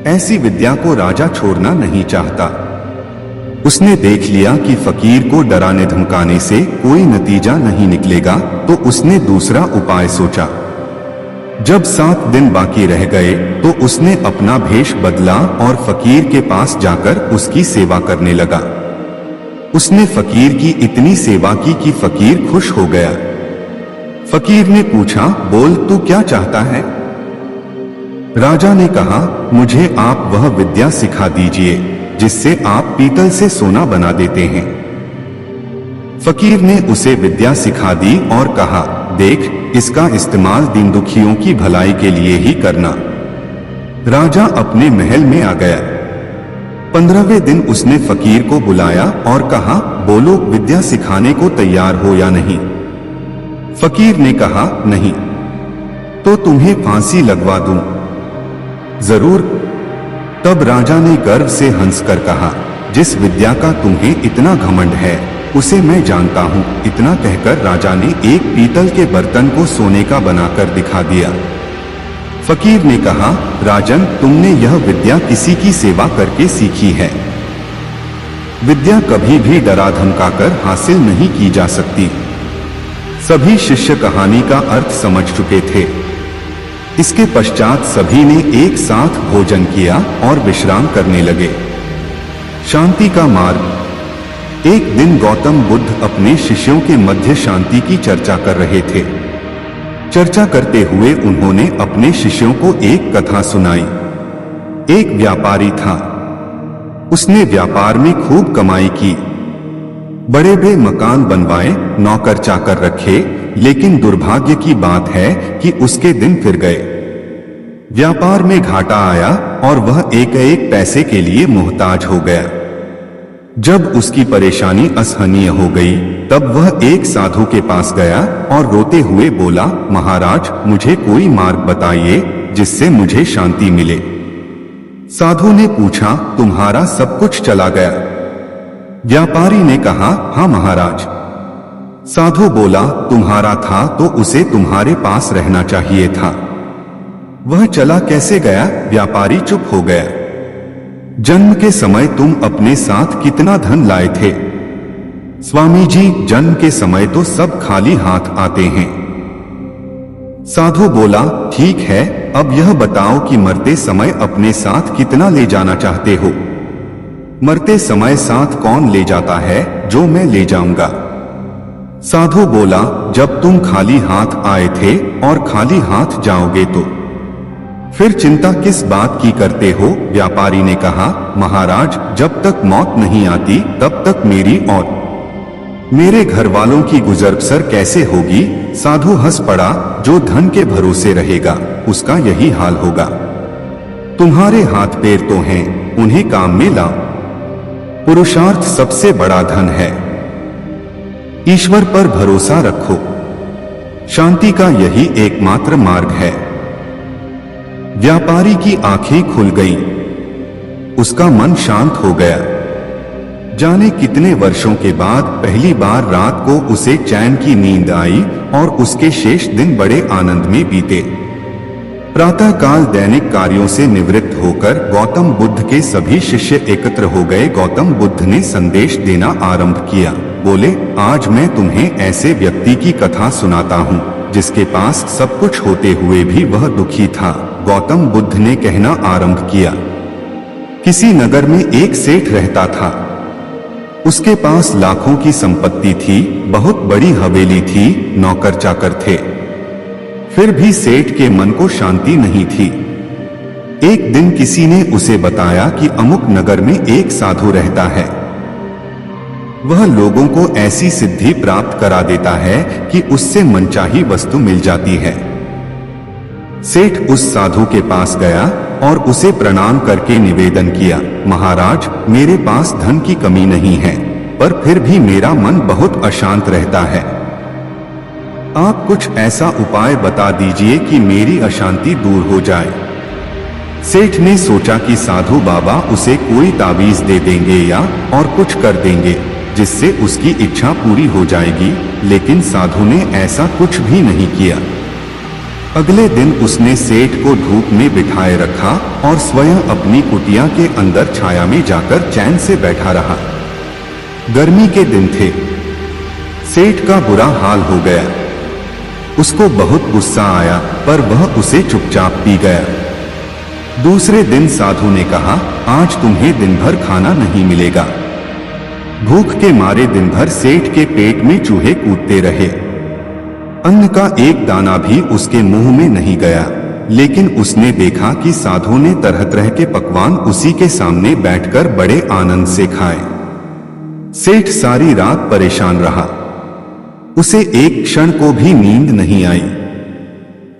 ऐसी विद्या को राजा छोड़ना नहीं चाहता। उसने देख लिया कि फकीर को डराने धमकाने से कोई नतीजा नहीं निकलेगा, तो उसने दूसरा उपाय सोचा। जब 7 दिन बाकी रह गए तो उसने अपना भेष बदला और फकीर के पास जाकर उसकी सेवा करने लगा। उसने फकीर की इतनी सेवा की कि फकीर खुश हो गया। फकीर ने पूछा, बोल तू क्या चाहता है? राजा ने कहा, मुझे आप वह विद्या सिखा दीजिए जिससे आप पीतल से सोना बना देते हैं। फकीर ने उसे विद्या सिखा दी और कहा, देख, इसका इस्तेमाल दीन दुखियों की भलाई के लिए ही करना। राजा अपने महल में आ गया। 15वें दिन उसने फकीर को बुलाया और कहा, बोलो विद्या सिखाने को तैयार हो या नहीं? फकीर ने कहा, नहीं। तो तुम्हें फांसी लगवा दूं? जरूर। तब राजा ने गर्व से हंसकर कहा, जिस विद्या का तुम्हें इतना घमंड है उसे मैं जानता हूं। इतना कहकर राजा ने एक पीतल के बर्तन को सोने का बनाकर दिखा दिया। फकीर ने कहा, राजन तुमने यह विद्या किसी की सेवा करके सीखी है। विद्या कभी भी डरा धमकाकर हासिल नहीं की जा सकती। सभी शिष्य कहानी का अर्थ समझ चुके थे। इसके पश्चात सभी ने एक साथ भोजन किया और विश्राम करने लगे। शांति का मार्ग। एक दिन गौतम बुद्ध अपने शिष्यों के मध्य शांति की चर्चा कर रहे थे। चर्चा करते हुए उन्होंने अपने शिष्यों को एक कथा सुनाई। एक व्यापारी था। उसने व्यापार में खूब कमाई की, बड़े बड़े मकान बनवाए, नौकर चाकर रखे, लेकिन दुर्भाग्य की बात है कि उसके दिन फिर गए। व्यापार में घाटा आया और वह एक एक पैसे के लिए मोहताज हो गया। जब उसकी परेशानी असहनीय हो गई तब वह एक साधु के पास गया और रोते हुए बोला, महाराज मुझे कोई मार्ग बताइए जिससे मुझे शांति मिले। साधु ने पूछा, तुम्हारा सब कुछ चला गया? व्यापारी ने कहा, हाँ महाराज। साधु बोला, तुम्हारा था तो उसे तुम्हारे पास रहना चाहिए था। वह चला कैसे गया? व्यापारी चुप हो गया। जन्म के समय तुम अपने साथ कितना धन लाए थे? स्वामी जी, जन्म के समय तो सब खाली हाथ आते हैं। साधु बोला, ठीक है, अब यह बताओ कि मरते समय अपने साथ कितना ले जाना चाहते हो? मरते समय साथ कौन ले जाता है जो मैं ले जाऊंगा? साधु बोला, जब तुम खाली हाथ आए थे और खाली हाथ जाओगे तो फिर चिंता किस बात की करते हो? व्यापारी ने कहा, महाराज, जब तक मौत नहीं आती तब तक मेरी और मेरे घर वालों की गुजर बसर कैसे होगी? साधु हंस पड़ा, जो धन के भरोसे रहेगा उसका यही हाल होगा। तुम्हारे हाथ पैर तो हैं, उन्हें काम में लाओ। पुरुषार्थ सबसे बड़ा धन है। ईश्वर पर भरोसा रखो। शांति का यही एकमात्र मार्ग है। व्यापारी की आंखें खुल गईं। उसका मन शांत हो गया। जाने कितने वर्षों के बाद पहली बार रात को उसे चैन की नींद आई और उसके शेष दिन बड़े आनंद में बीते। प्रातःकाल दैनिक कार्यों से निवृत्त होकर गौतम बुद्ध के सभी शिष्य एकत्र हो गए। गौतम बुद्ध ने संदेश देना आरंभ किया। बोले, आज मैं तुम्हें ऐसे व्यक्ति की कथा सुनाता हूँ जिसके पास सब कुछ होते हुए भी वह दुखी था। गौतम बुद्ध ने कहना आरंभ किया। किसी नगर में एक सेठ रहता था। उसके पास लाखों की संपत्ति थी, बहुत बड़ी हवेली थी, नौकर चाकर थे। फिर भी सेठ के मन को शांति नहीं थी। एक दिन किसी ने उसे बताया कि अमुक नगर में एक साधु रहता है। वह लोगों को ऐसी सिद्धि प्राप्त करा देता है कि उससे मनचाही वस्तु मिल जाती है। सेठ उस साधु के पास गया और उसे प्रणाम करके निवेदन किया, महाराज, मेरे पास धन की कमी नहीं है, पर फिर भी मेरा मन बहुत अशांत रहता है। आप कुछ ऐसा उपाय बता दीजिए कि मेरी अशांति दूर हो जाए। सेठ ने सोचा कि साधु बाबा उसे कोई तावीज दे देंगे या और कुछ कर देंगे जिससे उसकी इच्छा पूरी हो जाएगी, लेकिन साधु ने ऐसा कुछ भी नहीं किया। अगले दिन उसने सेठ को धूप में बिठाए रखा और स्वयं अपनी कुटिया के अंदर छाया में जाकर चैन से बैठा रहा। गर्मी के दिन थे। सेठ का बुरा हाल हो गया। उसको बहुत गुस्सा आया, पर वह उसे चुपचाप पी गया। दूसरे दिन साधु ने कहा, आज तुम्हें दिन भर खाना नहीं मिलेगा। भूख के मारे दिन भर सेठ के पेट में चूहे कूदते रहे। अन्न का एक दाना भी उसके मुंह में नहीं गया, लेकिन उसने देखा कि साधु ने तरह तरह के पकवान उसी के सामने बैठकर बड़े आनंद से खाए। सेठ सारी रात परेशान रहा। उसे एक क्षण को भी नींद नहीं आई।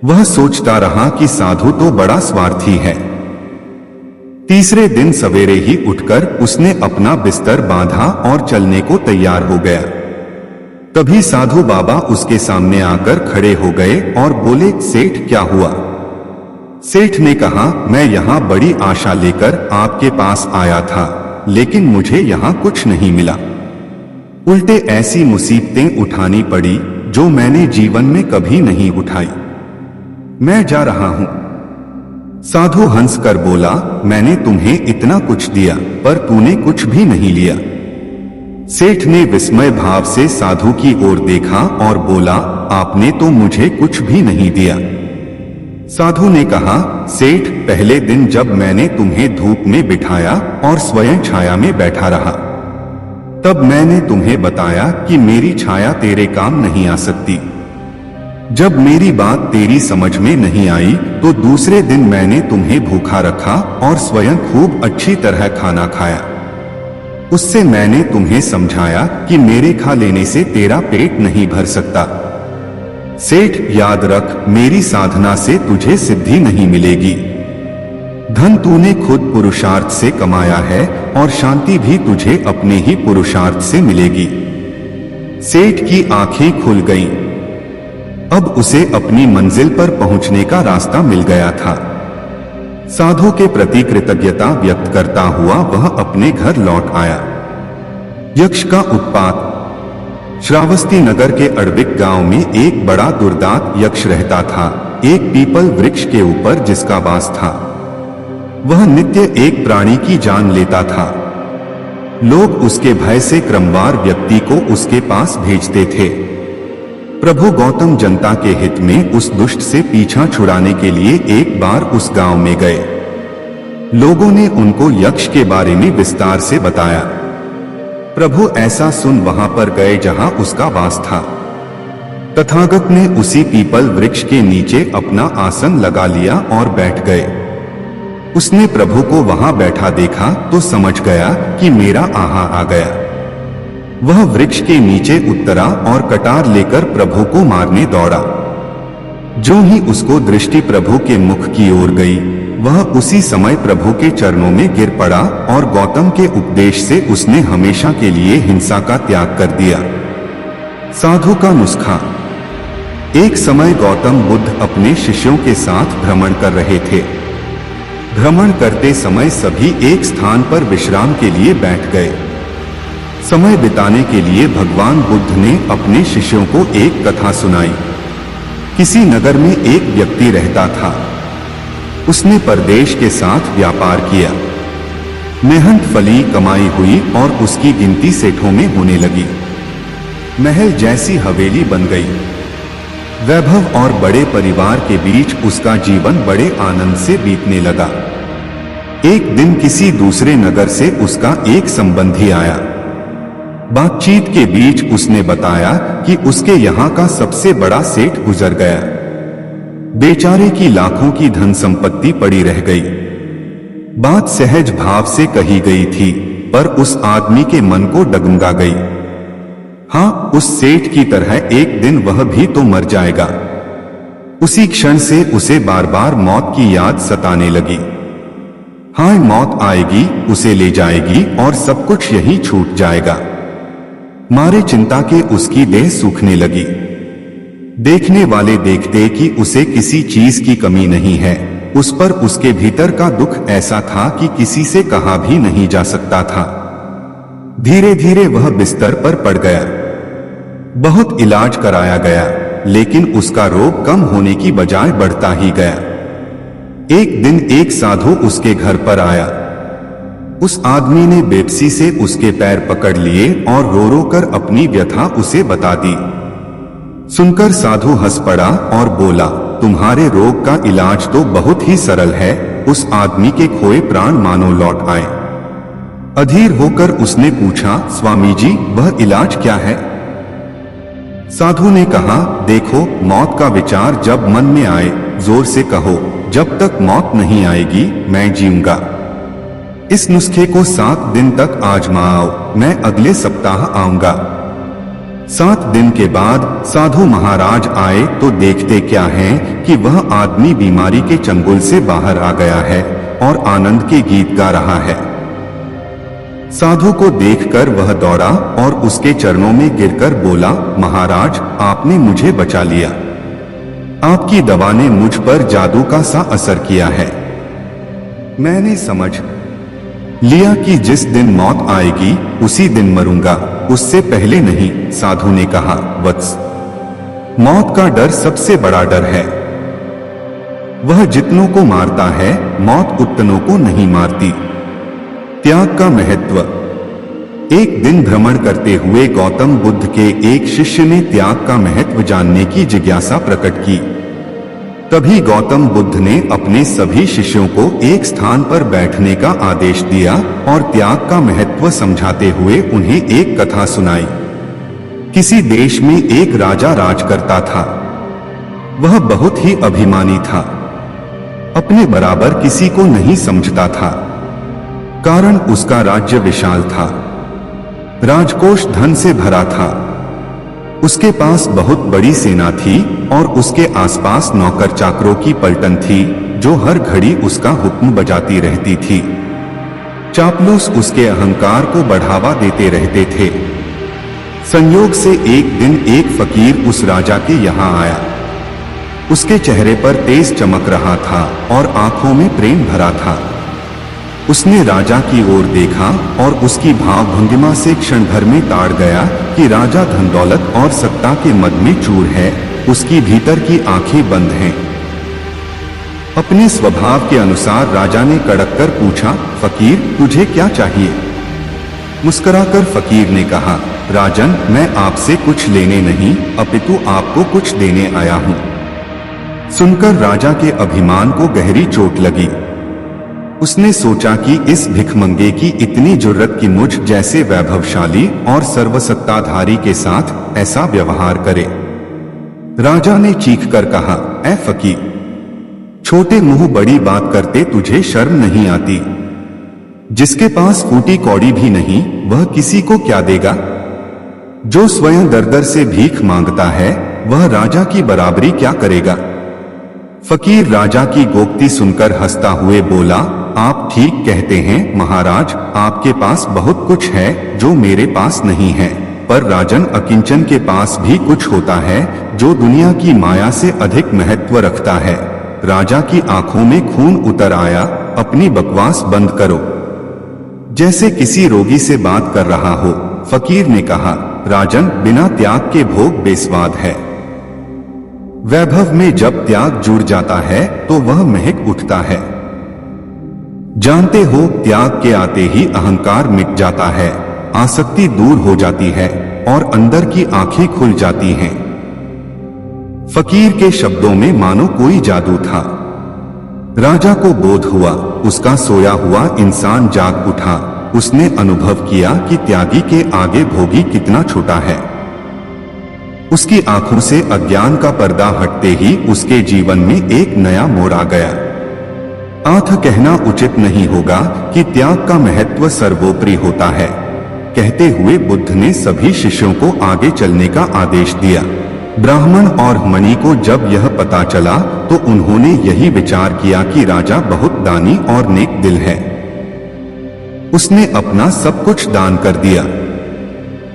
वह सोचता रहा कि साधु तो बड़ा स्वार्थी है। तीसरे दिन सवेरे ही उठकर उसने अपना बिस्तर बांधा और चलने को तैयार हो गया। तभी साधु बाबा उसके सामने आकर खड़े हो गए और बोले, सेठ, क्या हुआ? सेठ ने कहा, मैं यहाँ बड़ी आशा लेकर आपके पास आया था, लेकिन मुझे यहाँ कुछ नहीं मिला। उल्टे ऐसी मुसीबतें उठानी पड़ी जो मैंने जीवन में कभी नहीं उठाई। मैं जा रहा हूं। साधु हंसकर बोला, मैंने तुम्हें इतना कुछ दिया, पर तूने कुछ भी नहीं लिया। सेठ ने विस्मय भाव से साधु की ओर देखा और बोला, आपने तो मुझे कुछ भी नहीं दिया। साधु ने कहा, सेठ, पहले दिन जब मैंने तुम्हें धूप में बिठाया और स्वयं छाया में बैठा रहा, तब मैंने तुम्हें बताया कि मेरी छाया तेरे काम नहीं आ सकती। जब मेरी बात तेरी समझ में नहीं आई तो दूसरे दिन मैंने तुम्हें भूखा रखा और स्वयं खूब अच्छी तरह खाना खाया। उससे मैंने तुम्हें समझाया कि मेरे खा लेने से तेरा पेट नहीं भर सकता। सेठ, याद रख, मेरी साधना से तुझे सिद्धि नहीं मिलेगी। धन तूने खुद पुरुषार्थ से कमाया है और शांति भी तुझे अपने ही पुरुषार्थ से मिलेगी। सेठ की आंखें खुल गईं। अब उसे अपनी मंजिल पर पहुंचने का रास्ता मिल गया था। साधु के प्रति कृतज्ञता व्यक्त करता हुआ वह अपने घर लौट आया। यक्ष का उत्पात। श्रावस्ती नगर के अड़बिक गांव में एक बड़ा दुर्दांत यक्ष रहता था, एक पीपल वृक्ष के ऊपर जिसका वास था। वह नित्य एक प्राणी की जान लेता था। लोग उसके भय से क्रमवार व्यक्ति को उसके पास भेजते थे। प्रभु गौतम जनता के हित में उस दुष्ट से पीछा छुड़ाने के लिए एक बार उस गांव में गए। लोगों ने उनको यक्ष के बारे में विस्तार से बताया। प्रभु ऐसा सुन वहां पर गए जहां उसका वास था। तथागत ने उसी पीपल वृक्ष के नीचे अपना आसन लगा लिया और बैठ गए। उसने प्रभु को वहां बैठा देखा तो समझ गया कि मेरा आहा आ गया। वह वृक्ष के नीचे उतरा और कटार लेकर प्रभु को मारने दौड़ा। जो ही उसको दृष्टि प्रभु के मुख की ओर गई, वह उसी समय प्रभु के चरणों में गिर पड़ा और गौतम के उपदेश से उसने हमेशा के लिए हिंसा का त्याग कर दिया। साधु का नुस्खा। एक समय गौतम बुद्ध अपने शिष्यों के साथ भ्रमण कर रहे थे। भ्रमण करते समय सभी एक स्थान पर विश्राम के लिए बैठ गए। समय बिताने के लिए भगवान बुद्ध ने अपने शिष्यों को एक कथा सुनाई। किसी नगर में एक व्यक्ति रहता था। उसने परदेश के साथ व्यापार किया। मेहनत फली कमाई हुई और उसकी गिनती सेठों में होने लगी। महल जैसी हवेली बन गई। वैभव और बड़े परिवार के बीच उसका जीवन बड़े आनंद से बीतने लगा। एक दिन किसी दूसरे नगर से उसका एक संबंधी आया। बातचीत के बीच उसने बताया कि उसके यहाँ का सबसे बड़ा सेठ गुजर गया। बेचारे की लाखों की धन संपत्ति पड़ी रह गई। बात सहज भाव से कही गई थी, पर उस आदमी के मन को डगमगा गई। हाँ, उस सेठ की तरह एक दिन वह भी तो मर जाएगा। उसी क्षण से उसे बार बार मौत की याद सताने लगी। हाँ, मौत आएगी, उसे ले जाएगी और सब कुछ यही छूट जाएगा। मारे चिंता के उसकी देह सूखने लगी। देखने वाले देखते कि उसे किसी चीज की कमी नहीं है, उस पर उसके भीतर का दुख ऐसा था कि किसी से कहा भी नहीं जा सकता था। धीरे धीरे वह बिस्तर पर पड़ गया। बहुत इलाज कराया गया, लेकिन उसका रोग कम होने की बजाय बढ़ता ही गया। एक दिन एक साधु उसके घर पर आया। उस आदमी ने बेबसी से उसके पैर पकड़ लिए और रो रो कर अपनी व्यथा उसे बता दी। सुनकर साधु हंस पड़ा और बोला, तुम्हारे रोग का इलाज तो बहुत ही सरल है। उस आदमी के खोए प्राण मानो लौट आए। अधीर होकर उसने पूछा, स्वामी जी, वह इलाज क्या है? साधु ने कहा, देखो, मौत का विचार जब मन में आए, जोर से कहो, जब तक मौत नहीं आएगी मैं जीऊंगा। इस नुस्खे को 7 दिन तक आजमाओ, मैं अगले सप्ताह आऊंगा। 7 दिन के बाद साधु महाराज आए तो देखते क्या है कि वह आदमी बीमारी के चंगुल से बाहर आ गया है और आनंद के गीत गा रहा है। साधु को देखकर वह दौड़ा और उसके चरणों में गिरकर बोला, महाराज, आपने मुझे बचा लिया। आपकी दवा ने मुझ पर जादू का सा असर किया है। मैंने समझ लिया कि जिस दिन मौत आएगी उसी दिन मरूंगा, उससे पहले नहीं। साधु ने कहा, वत्स, मौत का डर सबसे बड़ा डर है। वह जितनों को मारता है, मौत उतनों को नहीं मारती। त्याग का महत्व। एक दिन भ्रमण करते हुए गौतम बुद्ध के एक शिष्य ने त्याग का महत्व जानने की जिज्ञासा प्रकट की। तभी गौतम बुद्ध ने अपने सभी शिष्यों को एक स्थान पर बैठने का आदेश दिया और त्याग का महत्व समझाते हुए उन्हें एक कथा सुनाई। किसी देश में एक राजा राज करता था। वह बहुत ही अभिमानी था। अपने बराबर किसी को नहीं समझता था। कारण उसका राज्य विशाल था। राजकोष धन से भरा था। उसके पास बहुत बड़ी सेना थी और उसके आसपास नौकर चाकरों की पलटन थी जो हर घड़ी उसका हुक्म बजाती रहती थी। चापलूस उसके अहंकार को बढ़ावा देते रहते थे। संयोग से एक दिन एक फकीर उस राजा के यहाँ आया। उसके चेहरे पर तेज चमक रहा था और आंखों में प्रेम भरा था। उसने राजा की ओर देखा और उसकी भावभंगिमा से क्षण भर में ताड़ गया कि राजा धन दौलत और सत्ता के मद में चूर है। उसकी भीतर की आंखें बंद हैं। अपने स्वभाव के अनुसार राजा ने कड़क कर पूछा, फकीर, तुझे क्या चाहिए? मुस्कुराकर फकीर ने कहा, राजन, मैं आपसे कुछ लेने नहीं अपितु आपको कुछ देने आया हूं। सुनकर राजा के अभिमान को गहरी चोट लगी। उसने सोचा कि इस भिखमंगे की इतनी जुर्रत कि मुझ जैसे वैभवशाली और सर्वसत्ताधारी के साथ ऐसा व्यवहार करे। राजा ने चीखकर कहा, ऐ फकीर, छोटे मुंह बड़ी बात करते तुझे शर्म नहीं आती? जिसके पास फूटी कौड़ी भी नहीं वह किसी को क्या देगा? जो स्वयं दर दर से भीख मांगता है वह राजा की बराबरी क्या करेगा? फकीर राजा की गोप्ती सुनकर हंसता हुए बोला, आप ठीक कहते हैं महाराज, आपके पास बहुत कुछ है जो मेरे पास नहीं है, पर राजन अकिंचन के पास भी कुछ होता है जो दुनिया की माया से अधिक महत्व रखता है। राजा की आंखों में खून उतर आया। अपनी बकवास बंद करो, जैसे किसी रोगी से बात कर रहा हो। फकीर ने कहा, राजन, बिना त्याग के भोग बेस्वाद है। वैभव में जब त्याग जुड़ जाता है तो वह महक उठता है। जानते हो, त्याग के आते ही अहंकार मिट जाता है, आसक्ति दूर हो जाती है और अंदर की आंखें खुल जाती हैं। फकीर के शब्दों में मानो कोई जादू था। राजा को बोध हुआ, उसका सोया हुआ इंसान जाग उठा। उसने अनुभव किया कि त्यागी के आगे भोगी कितना छोटा है। उसकी आंखों से अज्ञान का पर्दा हटते ही उसके जीवन में एक नया मोड़ आ गया। आठ कहना उचित नहीं होगा कि त्याग का महत्व सर्वोपरि होता है। कहते हुए बुद्ध ने सभी शिष्यों को आगे चलने का आदेश दिया। ब्राह्मण और मणि को जब यह पता चला तो उन्होंने यही विचार किया कि राजा बहुत दानी और नेक दिल है। उसने अपना सब कुछ दान कर दिया,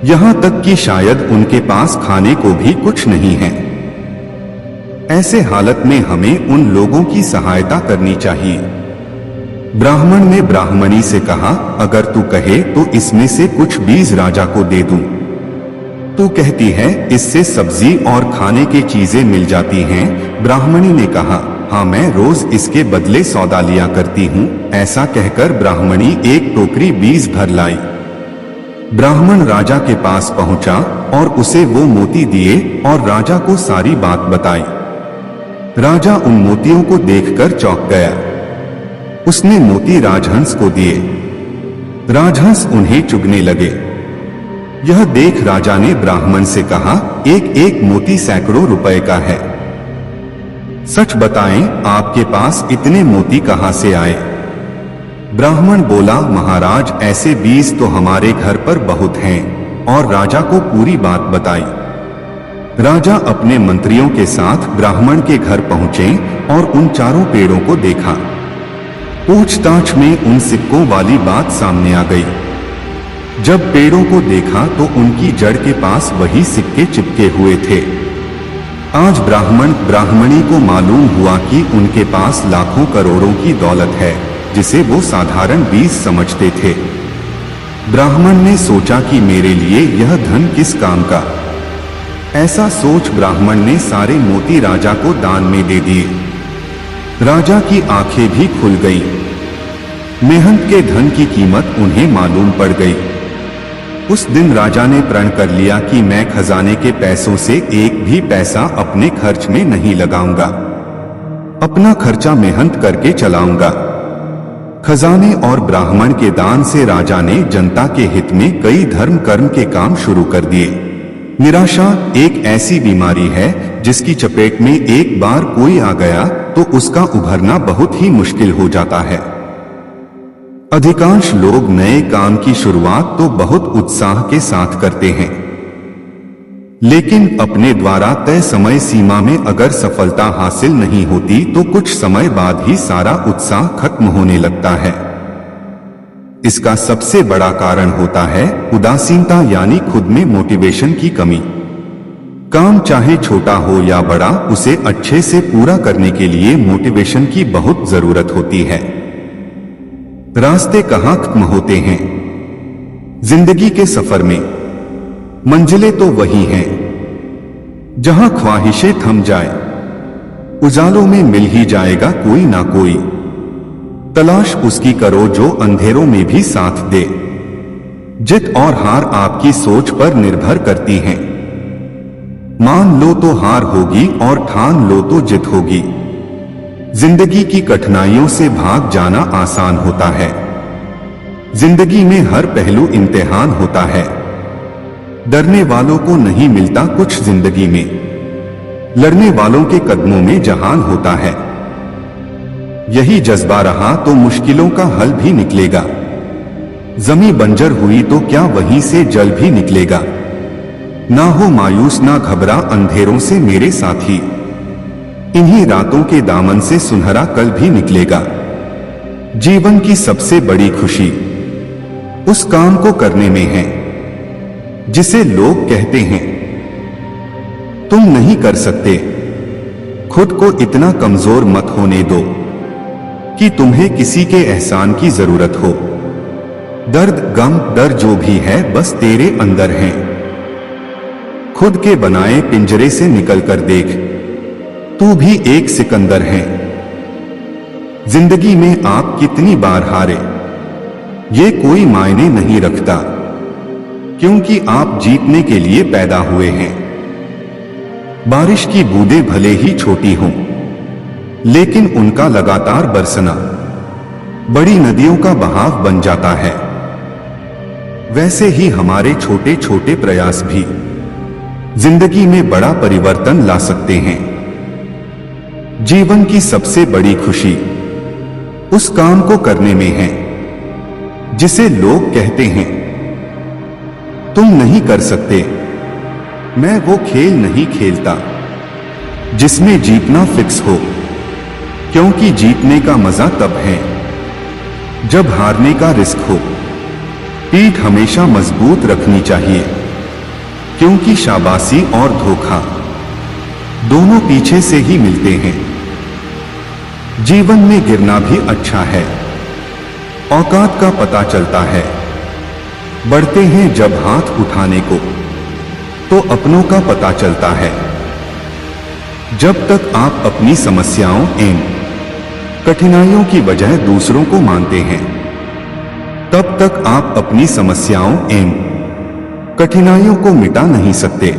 यहां तक कि शायद उनके पास खाने को भी कुछ नहीं है। ऐसे हालत में हमें उन लोगों की सहायता करनी चाहिए। ब्राह्मण ने ब्राह्मणी से कहा, अगर तू कहे तो इसमें से कुछ बीज राजा को दे दूं। तू कहती है इससे सब्जी और खाने की चीजें मिल जाती हैं। ब्राह्मणी ने कहा, हाँ, मैं रोज इसके बदले सौदा लिया करती हूँ। ऐसा कहकर ब्राह्मणी एक टोकरी बीज भर लाई। ब्राह्मण राजा के पास पहुंचा और उसे वो मोती दिए और राजा को सारी बात बताई। राजा उन मोतियों को देखकर चौंक गया। उसने मोती राजहंस को दिए। राजहंस उन्हें चुगने लगे। यह देख राजा ने ब्राह्मण से कहा, एक एक मोती सैकड़ों रुपए का है। सच बताएं, आपके पास इतने मोती कहां से आए? ब्राह्मण बोला, महाराज, ऐसे बीज तो हमारे घर पर बहुत हैं। और राजा को पूरी बात बताई। राजा अपने मंत्रियों के साथ ब्राह्मण के घर पहुंचे और उन चारों पेड़ों को देखा। पूछताछ में उन सिक्कों वाली बात सामने आ गई। जब पेड़ों को देखा तो उनकी जड़ के पास वही सिक्के चिपके हुए थे। आज ब्राह्मण ब्राह्मणी को मालूम हुआ कि उनके पास लाखों करोड़ों की दौलत है जिसे वो साधारण बीज समझते थे। ब्राह्मण ने सोचा कि मेरे लिए यह धन किस काम का। ऐसा सोच ब्राह्मण ने सारे मोती राजा को दान में दे दिए। राजा की आंखें भी खुल गई। मेहनत के धन की कीमत उन्हें मालूम पड़ गई। उस दिन राजा ने प्रण कर लिया कि मैं खजाने के पैसों से एक भी पैसा अपने खर्च में नहीं लगाऊंगा। अपना खर्चा मेहनत करके चलाऊंगा। खजाने और ब्राह्मण के दान से राजा ने जनता के हित में कई धर्म कर्म के काम शुरू कर दिए। निराशा एक ऐसी बीमारी है जिसकी चपेट में एक बार कोई आ गया तो उसका उभरना बहुत ही मुश्किल हो जाता है। अधिकांश लोग नए काम की शुरुआत तो बहुत उत्साह के साथ करते हैं, लेकिन अपने द्वारा तय समय सीमा में अगर सफलता हासिल नहीं होती तो कुछ समय बाद ही सारा उत्साह खत्म होने लगता है। इसका सबसे बड़ा कारण होता है उदासीनता, यानी खुद में मोटिवेशन की कमी। काम चाहे छोटा हो या बड़ा, उसे अच्छे से पूरा करने के लिए मोटिवेशन की बहुत जरूरत होती है। रास्ते कहाँ खत्म होते हैं जिंदगी के सफर में? मंजिलें तो वही हैं जहां ख्वाहिशें थम जाए। उजालों में मिल ही जाएगा कोई ना कोई। तलाश उसकी करो जो अंधेरों में भी साथ दे। जित और हार आपकी सोच पर निर्भर करती हैं। मान लो तो हार होगी और ठान लो तो जित होगी। जिंदगी की कठिनाइयों से भाग जाना आसान होता है। जिंदगी में हर पहलू इम्तिहान होता है। डरने वालों को नहीं मिलता कुछ जिंदगी में, लड़ने वालों के कदमों में जहान होता है। यही जज्बा रहा तो मुश्किलों का हल भी निकलेगा। जमी बंजर हुई तो क्या वहीं से जल भी निकलेगा। ना हो मायूस ना घबरा अंधेरों से मेरे साथी, इन्हीं रातों के दामन से सुनहरा कल भी निकलेगा। जीवन की सबसे बड़ी खुशी उस काम को करने में है जिसे लोग कहते हैं तुम नहीं कर सकते। खुद को इतना कमजोर मत होने दो कि तुम्हें किसी के एहसान की जरूरत हो। दर्द गम डर जो भी है बस तेरे अंदर है। खुद के बनाए पिंजरे से निकलकर देख, तू भी एक सिकंदर है। जिंदगी में आप कितनी बार हारे ये कोई मायने नहीं रखता, क्योंकि आप जीतने के लिए पैदा हुए हैं। बारिश की बूंदें भले ही छोटी हों, लेकिन उनका लगातार बरसना बड़ी नदियों का बहाव बन जाता है। वैसे ही हमारे छोटे छोटे प्रयास भी जिंदगी में बड़ा परिवर्तन ला सकते हैं। जीवन की सबसे बड़ी खुशी उस काम को करने में है जिसे लोग कहते हैं तुम नहीं कर सकते। मैं वो खेल नहीं खेलता जिसमें जीतना फिक्स हो, क्योंकि जीतने का मजा तब है जब हारने का रिस्क हो। पीठ हमेशा मजबूत रखनी चाहिए, क्योंकि शाबाशी और धोखा दोनों पीछे से ही मिलते हैं। जीवन में गिरना भी अच्छा है, औकात का पता चलता है। बढ़ते हैं जब हाथ उठाने को तो अपनों का पता चलता है। जब तक आप अपनी समस्याओं एवं कठिनाइयों की वजह दूसरों को मानते हैं, तब तक आप अपनी समस्याओं एवं कठिनाइयों को मिटा नहीं सकते।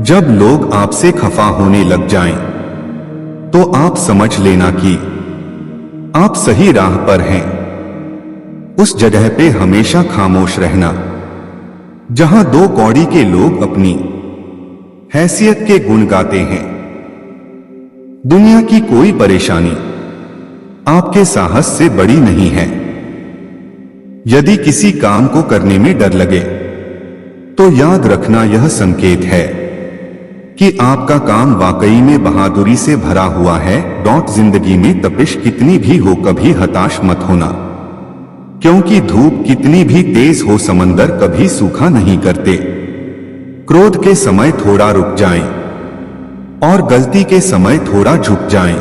जब लोग आपसे खफा होने लग जाएं, तो आप समझ लेना कि आप सही राह पर हैं। उस जगह पे हमेशा खामोश रहना जहां दो कौड़ी के लोग अपनी हैसियत के गुण गाते हैं। दुनिया की कोई परेशानी आपके साहस से बड़ी नहीं है। यदि किसी काम को करने में डर लगे तो याद रखना यह संकेत है कि आपका काम वाकई में बहादुरी से भरा हुआ है। जिंदगी में तपिश कितनी भी हो कभी हताश मत होना, क्योंकि धूप कितनी भी तेज हो समंदर कभी सूखा नहीं करते। क्रोध के समय थोड़ा रुक जाएं और गलती के समय थोड़ा झुक जाएं,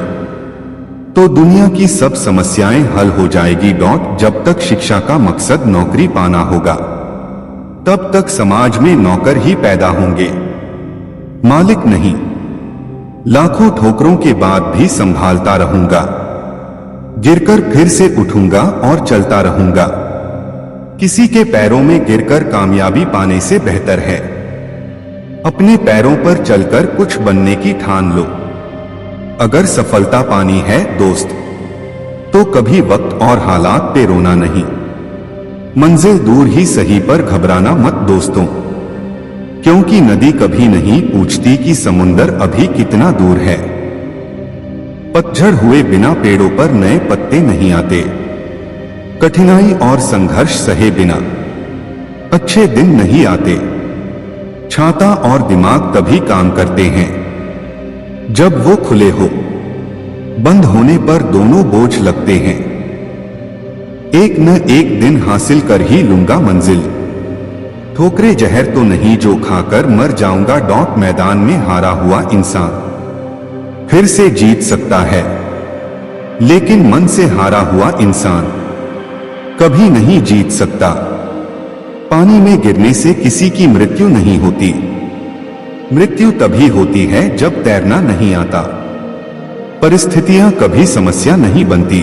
तो दुनिया की सब समस्याएं हल हो जाएगी। जब तक शिक्षा का मकसद नौकरी पाना होगा, तब तक समाज में नौकर ही पैदा होंगे, मालिक नहीं। लाखों ठोकरों के बाद भी संभालता रहूंगा, गिरकर फिर से उठूंगा और चलता रहूंगा। किसी के पैरों में गिरकर कामयाबी पाने से बेहतर है अपने पैरों पर चलकर कुछ बनने की ठान लो। अगर सफलता पानी है दोस्त, तो कभी वक्त और हालात पे रोना नहीं। मंजिल दूर ही सही पर घबराना मत दोस्तों, क्योंकि नदी कभी नहीं पूछती कि समुंदर अभी कितना दूर है। पतझड़ हुए बिना पेड़ों पर नए पत्ते नहीं आते। कठिनाई और संघर्ष सहे बिना अच्छे दिन नहीं आते। छाता और दिमाग तभी काम करते हैं जब वो खुले हो, बंद होने पर दोनों बोझ लगते हैं। एक न एक दिन हासिल कर ही लूंगा मंजिल, ठोकरे जहर तो नहीं जो खाकर मर जाऊंगा। मैदान में हारा हुआ इंसान फिर से जीत सकता है, लेकिन मन से हारा हुआ इंसान कभी नहीं जीत सकता। पानी में गिरने से किसी की मृत्यु नहीं होती। मृत्यु तभी होती है जब तैरना नहीं आता। परिस्थितियां कभी समस्या नहीं बनती।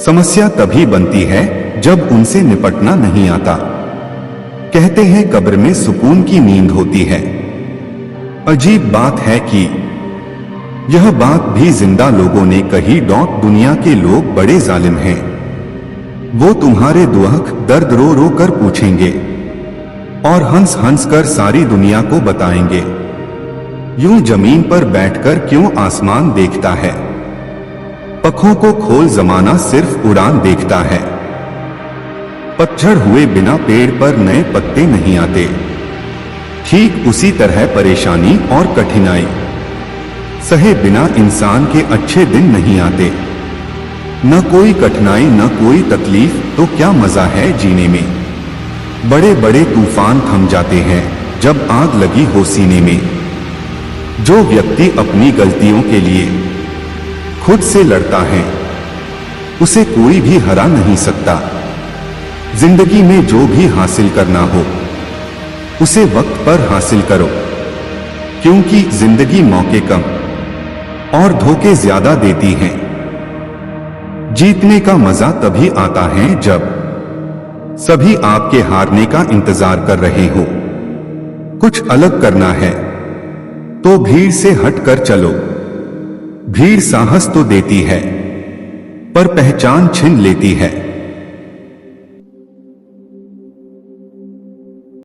समस्या तभी बनती है जब उनसे निपटना नहीं आता। कहते हैं कब्र में सुकून की नींद होती है। अजीब बात है कि यह बात भी जिंदा लोगों ने कही। दुनिया के लोग बड़े जालिम हैं। वो तुम्हारे दुख दर्द रो रो कर पूछेंगे और हंस हंस कर सारी दुनिया को बताएंगे। यूं जमीन पर बैठकर क्यों आसमान देखता है? पखों को खोल, जमाना सिर्फ उड़ान देखता है। पतझड़ हुए बिना पेड़ पर नए पत्ते नहीं आते। ठीक उसी तरह परेशानी और कठिनाई सहे बिना इंसान के अच्छे दिन नहीं आते। न कोई कठिनाई न कोई तकलीफ तो क्या मजा है जीने में। बड़े बड़े तूफान थम जाते हैं जब आग लगी हो सीने में। जो व्यक्ति अपनी गलतियों के लिए खुद से लड़ता है उसे कोई भी हरा नहीं सकता। जिंदगी में जो भी हासिल करना हो उसे वक्त पर हासिल करो, क्योंकि जिंदगी मौके कम और धोखे ज्यादा देती है। जीतने का मजा तभी आता है जब सभी आपके हारने का इंतजार कर रहे हो। कुछ अलग करना है तो भीड़ से हटकर चलो। भीड़ साहस तो देती है पर पहचान छीन लेती है।